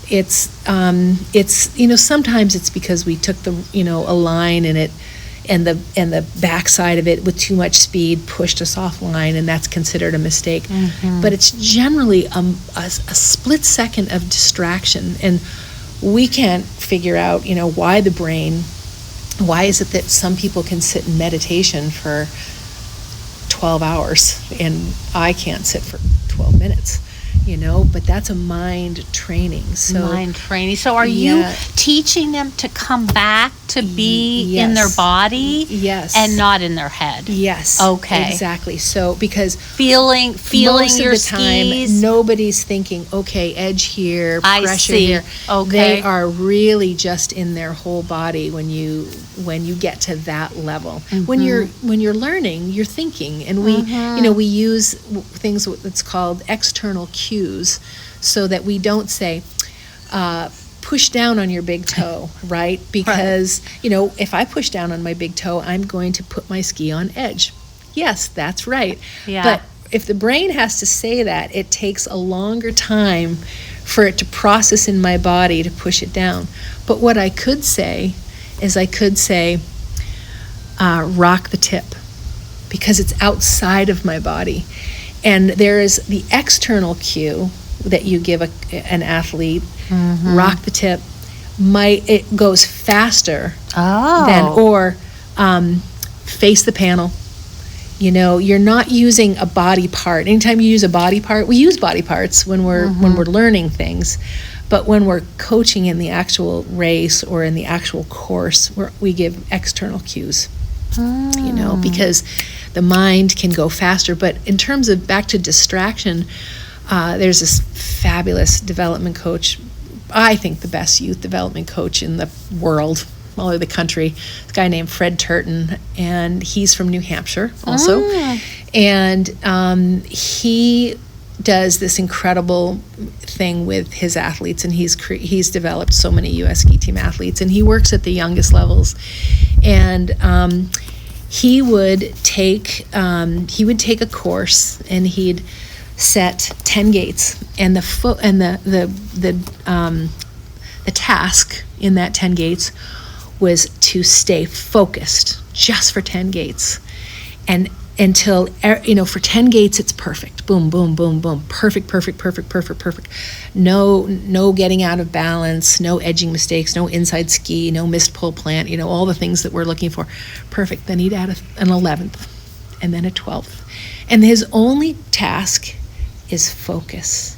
[SPEAKER 1] It's sometimes it's because we took a line and the backside of it with too much speed pushed us off line, and that's considered a mistake. But it's generally a split second of distraction, and we can't figure out why is it that some people can sit in meditation for 12 hours and I can't sit for 12 minutes. but that's a mind training. So
[SPEAKER 2] Mind training. So are
[SPEAKER 1] Yeah.
[SPEAKER 2] you teaching them to come back to be in their
[SPEAKER 1] Yes.
[SPEAKER 2] body?
[SPEAKER 1] Yes.
[SPEAKER 2] And not in their head?
[SPEAKER 1] Yes.
[SPEAKER 2] Okay.
[SPEAKER 1] Exactly. So because
[SPEAKER 2] Feeling
[SPEAKER 1] most
[SPEAKER 2] your
[SPEAKER 1] of the time,
[SPEAKER 2] skis?
[SPEAKER 1] nobody's thinking, okay, edge here,
[SPEAKER 2] I
[SPEAKER 1] pressure
[SPEAKER 2] see.
[SPEAKER 1] here.
[SPEAKER 2] Okay.
[SPEAKER 1] They are really just in their whole body when you get to that level. When you're learning, you're thinking, and we use things that's called external cues, so that we don't say, push down on your big toe, right? Because, if I push down on my big toe, I'm going to put my ski on edge. Yes, that's right.
[SPEAKER 2] Yeah.
[SPEAKER 1] But if the brain has to say that, it takes a longer time for it to process in my body to push it down. But what I could say is rock the tip, because it's outside of my body. And there is the external cue that you give an athlete, rock the tip. It goes faster or face the panel. You're not using a body part. Anytime you use a body part, we use body parts when we're learning things, but when we're coaching in the actual race or in the actual course, we give external cues. Because the mind can go faster. But in terms of back to distraction, there's this fabulous development coach, I think the best youth development coach in the world, all over the country, a guy named Fred Turton, and he's from New Hampshire also. And he does this incredible thing with his athletes, and he's developed so many U.S. ski team athletes, and he works at the youngest levels. And he would take a course, and he'd set 10 gates, and the task in that 10 gates was to stay focused just for 10 gates, and until for 10 gates it's perfect, boom, boom, boom, boom, perfect, no getting out of balance, no edging mistakes, no inside ski, no missed pull plant, all the things that we're looking for, perfect. Then he'd add an 11th and then a 12th, and his only task is focus.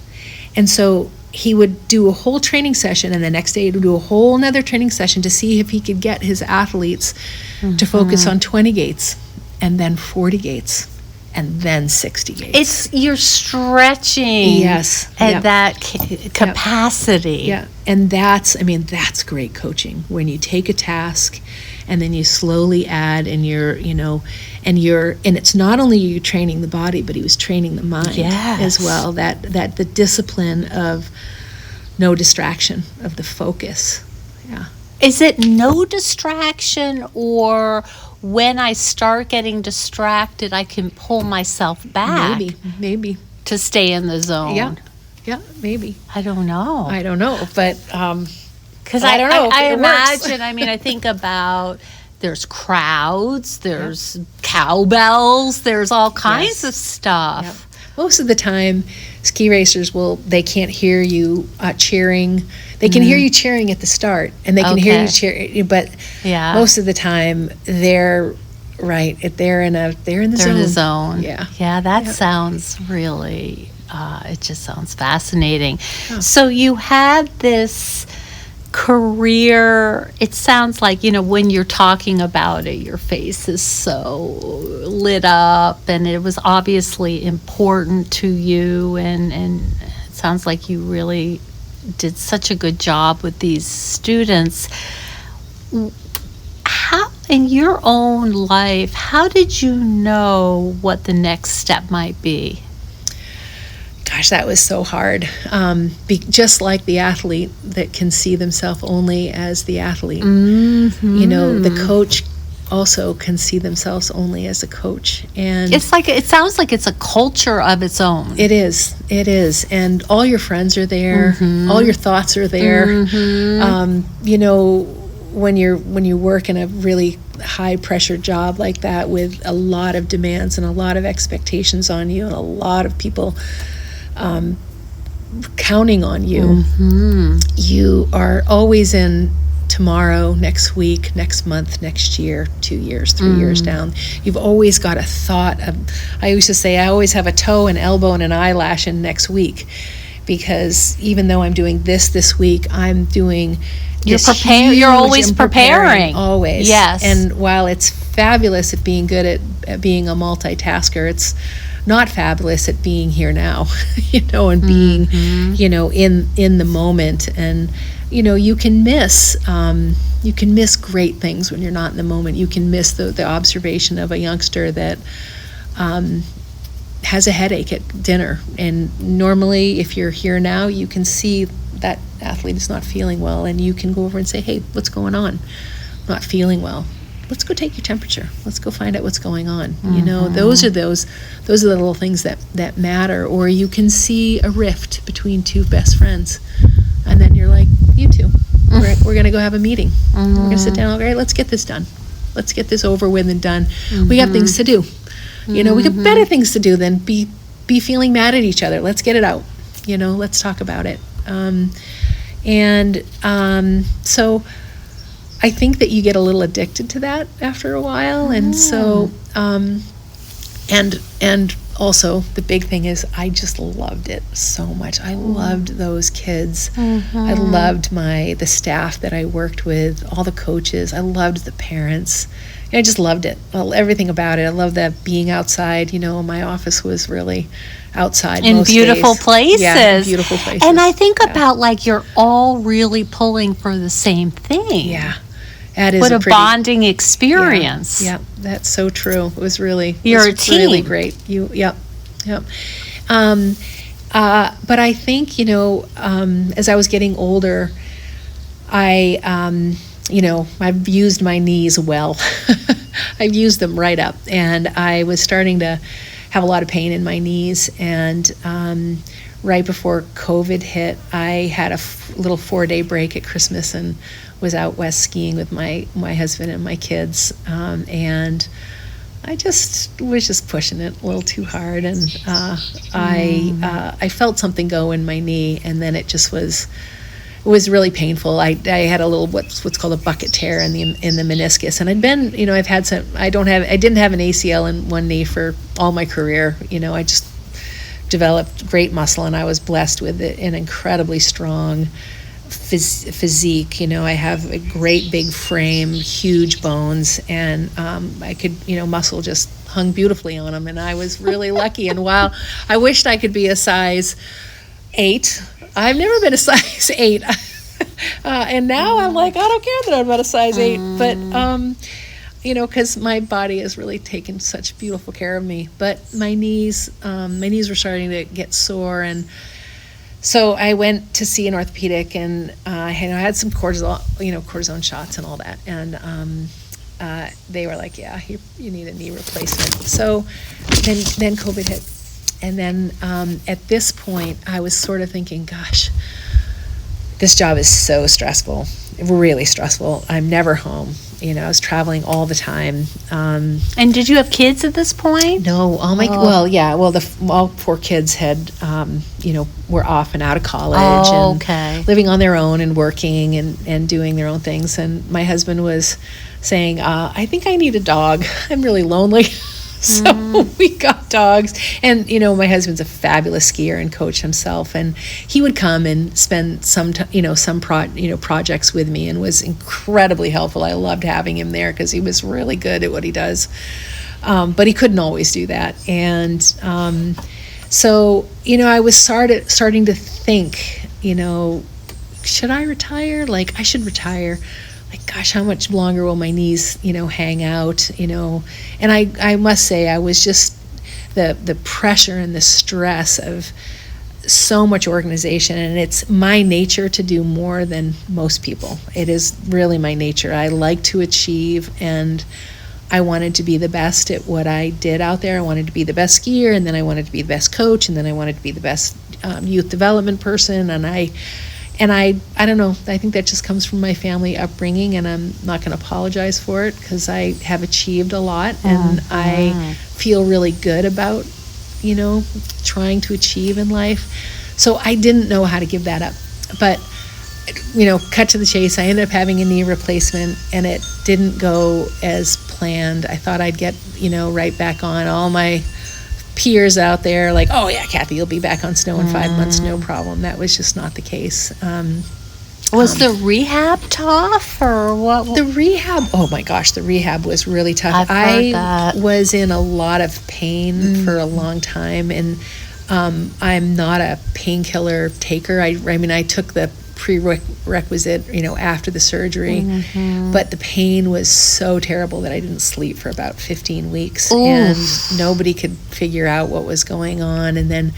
[SPEAKER 1] And so he would do a whole training session, and the next day he would do a whole nother training session to see if he could get his athletes to focus on 20 gates, and then 40 gates, and then 60 gates.
[SPEAKER 2] You're stretching at that capacity.
[SPEAKER 1] Yeah, and that's great coaching, when you take a task and then you slowly add, and and it's not only you training the body, but he was training the mind as well, that the discipline of no distraction, of the focus. Yeah.
[SPEAKER 2] Is it no distraction, or when I start getting distracted, I can pull myself back?
[SPEAKER 1] Maybe.
[SPEAKER 2] To stay in the zone.
[SPEAKER 1] Yeah, maybe.
[SPEAKER 2] I don't know.
[SPEAKER 1] But
[SPEAKER 2] because
[SPEAKER 1] I don't know.
[SPEAKER 2] I imagine. I think about, there's crowds, there's cowbells, there's all kinds of stuff.
[SPEAKER 1] Yep. Most of the time, ski racers they can't hear you cheering. They can hear you cheering at the start, and they can hear you cheering, but most of the time they're right. They're in the zone.
[SPEAKER 2] In the zone.
[SPEAKER 1] Yeah.
[SPEAKER 2] That sounds really. It just sounds fascinating. Oh. So you had this career. It sounds like, when you're talking about it, your face is so lit up, and it was obviously important to you, and it sounds like you really did such a good job with these students. How, in your own life, how did you know what the next step might be?
[SPEAKER 1] Gosh, that was so hard. Just like the athlete that can see themselves only as the athlete. The coach also can see themselves only as a coach. And
[SPEAKER 2] it sounds like it's a culture of its own.
[SPEAKER 1] It is. And all your friends are there. All your thoughts are there. When you work in a really high pressure job like that, with a lot of demands and a lot of expectations on you, and a lot of people counting on you, you are always in tomorrow, next week, next month, next year, 2 years, 3 years down. You've always got a thought of, I used to say, I always have a toe, an elbow, and an eyelash in next week, because even though I'm doing this week, I'm doing
[SPEAKER 2] You're
[SPEAKER 1] I'm
[SPEAKER 2] always preparing.
[SPEAKER 1] Always.
[SPEAKER 2] Yes.
[SPEAKER 1] And while it's fabulous at being good at being a multitasker, it's not fabulous at being here now, and being, in the moment. And, you can miss great things when you're not in the moment. You can miss the observation of a youngster that has a headache at dinner. And normally, if you're here now, you can see that athlete is not feeling well, and you can go over and say, hey, what's going on? Not feeling well. Let's go take your temperature. Let's go find out what's going on. Those are the little things that matter. Or you can see a rift between two best friends, and then you're like, you two, we're going to go have a meeting. We're going to sit down. All right, let's get this done. Let's get this over with and done. We got things to do. We got better things to do than be feeling mad at each other. Let's get it out. Let's talk about it. So I think that you get a little addicted to that after a while. And so, and also the big thing is I just loved it so much. I loved those kids. I loved the staff that I worked with, all the coaches. I loved the parents. I just loved it. Everything about it. I loved that being outside. My office was really outside
[SPEAKER 2] in
[SPEAKER 1] most
[SPEAKER 2] beautiful
[SPEAKER 1] days.
[SPEAKER 2] places.
[SPEAKER 1] Yeah, beautiful places.
[SPEAKER 2] And I think about you're all really pulling for the same thing.
[SPEAKER 1] Yeah. That is
[SPEAKER 2] what a bonding experience.
[SPEAKER 1] Yeah, that's so true. It was really
[SPEAKER 2] You're a team.
[SPEAKER 1] Really great. Yep. But I think, as I was getting older, I've used my knees well. I've used them right up, and I was starting to have a lot of pain in my knees. And right before COVID hit, I had a little 4-day break at Christmas and was out west skiing with my husband and my kids. And I was just pushing it a little too hard, and I felt something go in my knee, and then it was really painful. I had a little what's called a bucket tear in the meniscus, and I'd been, I've had some. I didn't have an ACL in one knee for all my career. I just developed great muscle, and I was blessed with an incredibly strong physique. I have a great big frame, huge bones, and I could, muscle just hung beautifully on them, and I was really lucky. And while I wished I could be a size 8, I've never been a size 8. And now I'm like, I don't care that I'm not a size 8, but because my body has really taken such beautiful care of me. But my knees were starting to get sore, and so I went to see an orthopedic, and I had some cortisone shots and all that, and they were like, yeah, you need a knee replacement. So then COVID hit, and then at this point I was sort of thinking, gosh, this job is so stressful, really stressful. I'm never home. I was traveling all the time.
[SPEAKER 2] And did you have kids at this point?
[SPEAKER 1] No, all 4 kids had, were off and out of college and living on their own and working and doing their own things. And my husband was saying, I think I need a dog. I'm really lonely. So we got dogs, and my husband's a fabulous skier and coach himself, and he would come and spend some projects with me, and was incredibly helpful. I loved having him there because he was really good at what he does, but he couldn't always do that. And so I was starting to think, should I retire? Like, I should retire. Like, gosh, how much longer will my knees, hang out, and I must say, I was just the pressure and the stress of so much organization, and it's my nature to do more than most people. It is really my nature. I like to achieve, and I wanted to be the best at what I did out there. I wanted to be the best skier, and then I wanted to be the best coach, and then I wanted to be the best youth development person, and I don't know, I think that just comes from my family upbringing, and I'm not going to apologize for it because I have achieved a lot, and I feel really good about, trying to achieve in life. So I didn't know how to give that up. But cut to the chase, I ended up having a knee replacement, and it didn't go as planned. I thought I'd get, right back on. All my peers out there like, oh yeah, Kathy, you'll be back on snow in 5 months, no problem. That was just not the case.
[SPEAKER 2] Was the rehab tough, or what?
[SPEAKER 1] The rehab, oh my gosh, the rehab was really tough.
[SPEAKER 2] I've heard that.
[SPEAKER 1] Was in a lot of pain for a long time, and I'm not a painkiller taker. I took the prerequisite, after the surgery, but the pain was so terrible that I didn't sleep for about 15 weeks. Oof. And nobody could figure out what was going on. And then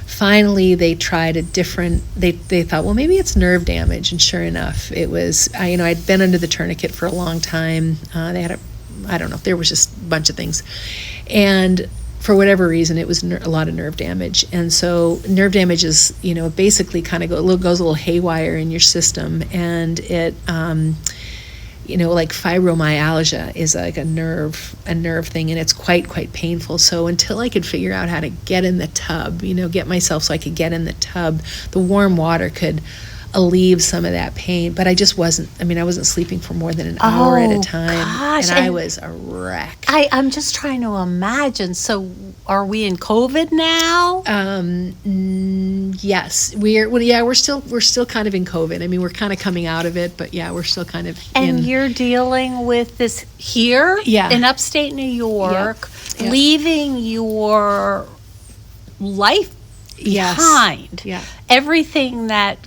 [SPEAKER 1] finally they tried they thought, well, maybe it's nerve damage. And sure enough, it was. I'd been under the tourniquet for a long time. They had I don't know, there was just a bunch of things. And for whatever reason, it was a lot of nerve damage. And so nerve damage is, basically kind of goes a little haywire in your system. And it, like fibromyalgia is like a nerve thing, and it's quite painful. So until I could figure out how to get in the tub, get myself so I could get in the tub, the warm water could alleviate some of that pain. But I just wasn't, I wasn't sleeping for more than an hour at a time.
[SPEAKER 2] Gosh.
[SPEAKER 1] And I was a wreck.
[SPEAKER 2] I'm just trying to imagine. So are we in COVID now?
[SPEAKER 1] Yes. We're still kind of in COVID. We're kind of coming out of it, but yeah, we're still kind of
[SPEAKER 2] And you're dealing with this here in upstate New York, leaving your life behind.
[SPEAKER 1] Yeah.
[SPEAKER 2] Everything that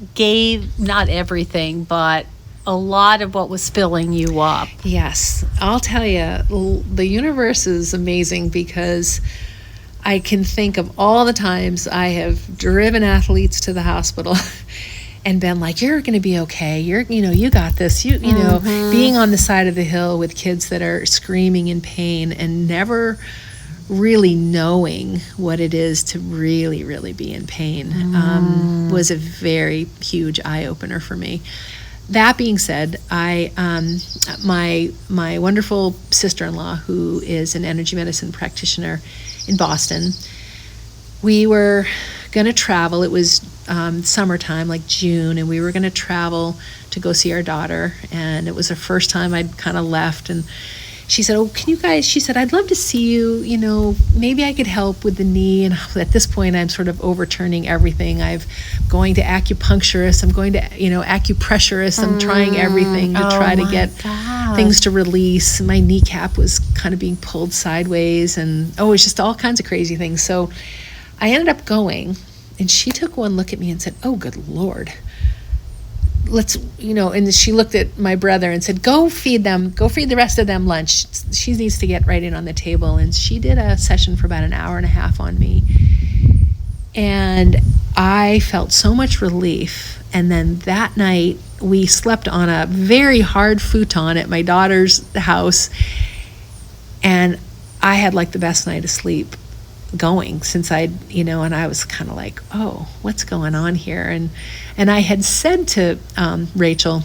[SPEAKER 2] not everything, but a lot of what was filling you up.
[SPEAKER 1] Yes. I'll tell you, the universe is amazing, because I can think of all the times I have driven athletes to the hospital and been like, you're going to be okay. You got this. Being on the side of the hill with kids that are screaming in pain and never really knowing what it is to really, really be in pain was a very huge eye-opener for me. That being said, my wonderful sister-in-law, who is an energy medicine practitioner in Boston, we were going to travel. It was summertime, like June, and we were going to travel to go see our daughter. And it was the first time I'd kind of left, and she said, oh, she said, I'd love to see you, maybe I could help with the knee. And at this point, I'm sort of overturning everything. I'm going to acupuncturist, I'm going to, acupressurist, I'm trying everything to try to get things to release. My kneecap was kind of being pulled sideways, and it's just all kinds of crazy things. So I ended up going, and she took one look at me and said, oh, good Lord. Let's, and she looked at my brother and said, go feed the rest of them lunch. She needs to get right in on the table. And she did a session for about an hour and a half on me. And I felt so much relief. And then that night we slept on a very hard futon at my daughter's house. And I had like the best night of sleep going since and I was kind of like, oh, what's going on here? And I had said to Rachel,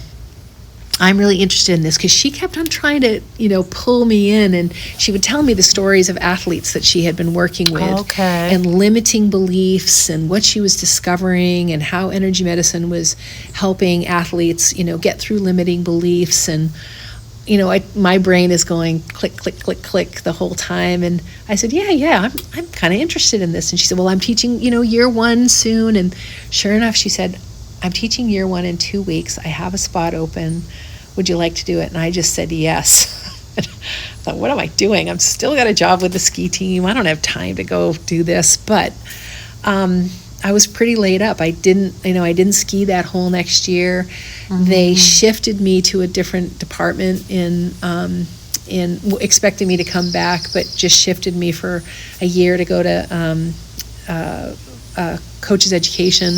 [SPEAKER 1] I'm really interested in this, because she kept on trying to, pull me in, and she would tell me the stories of athletes that she had been working with and limiting beliefs and what she was discovering and how energy medicine was helping athletes, get through limiting beliefs. And my brain is going click, click, click, click the whole time. And I said, yeah, I'm kind of interested in this. And she said, well, I'm teaching, year one soon. And sure enough, she said, I'm teaching year one in 2 weeks. I have a spot open. Would you like to do it? And I just said, yes. I thought, what am I doing? I've still got a job with the ski team. I don't have time to go do this. But I was pretty laid up. I didn't ski that whole next year. They shifted me to a different department in expecting me to come back, but just shifted me for a year to go to coach's education.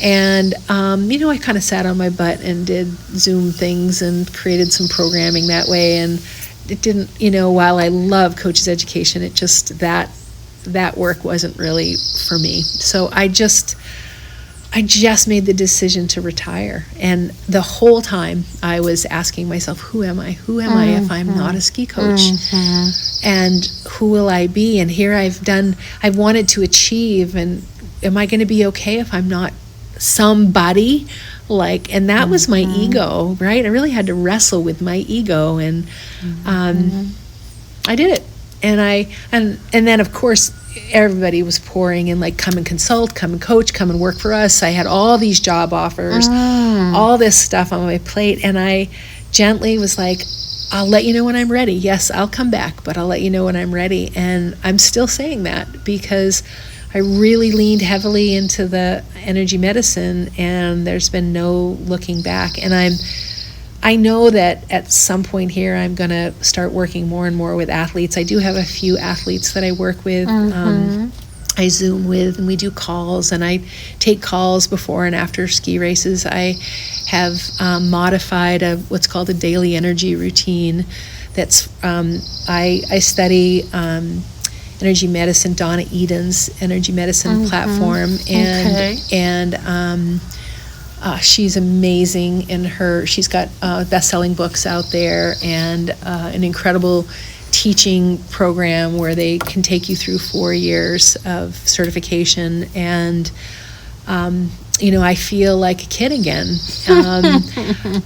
[SPEAKER 1] And I kind of sat on my butt and did Zoom things and created some programming that way. And it didn't, while I love coach's education, it just that work wasn't really for me. So I just made the decision to retire. And the whole time I was asking myself, who am I? Who am I if I'm not a ski coach? And who will I be? And here I've wanted to achieve, and am I going to be okay if I'm not somebody, like, and that was my ego, right? I really had to wrestle with my ego, and I did it. And then of course everybody was pouring in, like, come and consult, come and coach, come and work for us. I had all these job offers, all this stuff on my plate, and I gently was like, I'll let you know when I'm ready. Yes, I'll come back, but I'll let you know when I'm ready. And I'm still saying that because I really leaned heavily into the energy medicine, and there's been no looking back. And I know that at some point here I'm going to start working more and more with athletes. I do have a few athletes that I work with. I Zoom with, and we do calls, and I take calls before and after ski races. I have modified what's called a daily energy routine. That's I study energy medicine, Donna Eden's energy medicine platform, and she's amazing in she's got best-selling books out there, and an incredible teaching program where they can take you through 4 years of certification. And I feel like a kid again.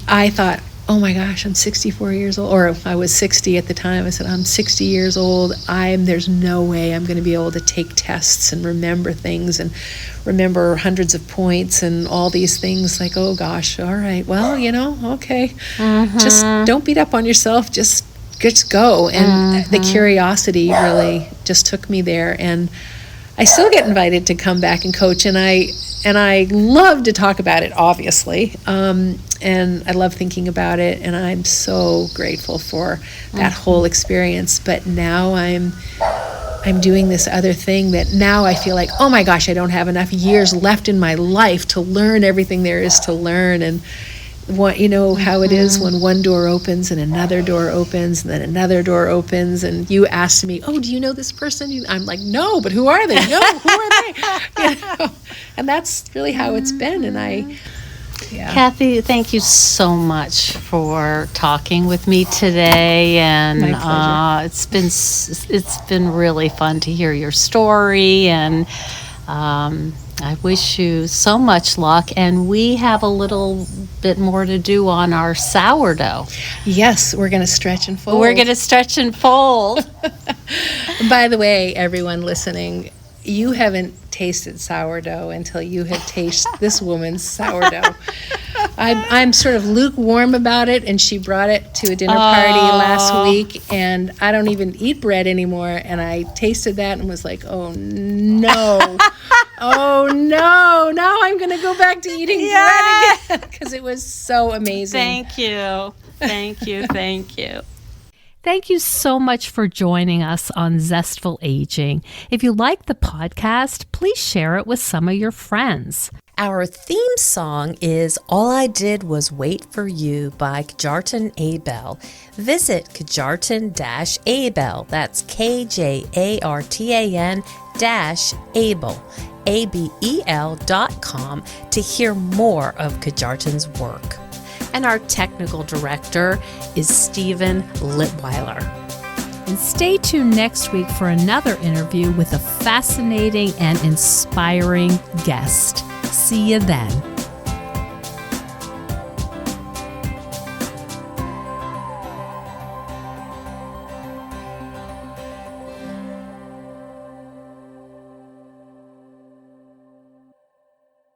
[SPEAKER 1] I thought, oh my gosh, I'm 64 years old, or I was 60 at the time. I said, I'm 60 years old. There's no way I'm going to be able to take tests and remember things and remember hundreds of points and all these things. Like, oh gosh, all right, well, okay. Just don't beat up on yourself. Just go. And the curiosity really just took me there. And I still get invited to come back and coach, and I love to talk about it, obviously. And I love thinking about it, and I'm so grateful for that whole experience. But now I'm doing this other thing that now I feel like, oh my gosh, I don't have enough years left in my life to learn everything there is to learn. And how it is when one door opens and another door opens and then another door opens, and you asked me, oh, do you know this person? I'm like, no, but who are they? No, who are they? And that's really how it's been. And
[SPEAKER 2] Kathy, thank you so much for talking with me today, and
[SPEAKER 1] my pleasure.
[SPEAKER 2] It's been really fun to hear your story, and I wish you so much luck. And we have a little bit more to do on our sourdough.
[SPEAKER 1] Yes, we're going to stretch and fold. By the way, everyone listening, you haven't tasted sourdough until you have tasted this woman's sourdough. I'm sort of lukewarm about it, and she brought it to a dinner party last week, and I don't even eat bread anymore, and I tasted that and was like, oh no. Oh no, now I'm going to go back to eating bread again, because it was so amazing.
[SPEAKER 2] Thank you. Thank you so much for joining us on Zestful Aging. If you like the podcast, please share it with some of your friends. Our theme song is All I Did Was Wait for You by Kjartan Abel. Visit Kjartan-Abel, that's KJARTAN-Abel, ABEL.com, to hear more of Kjartan's work. And our technical director is Stephen Litweiler. And stay tuned next week for another interview with a fascinating and inspiring guest. See you then.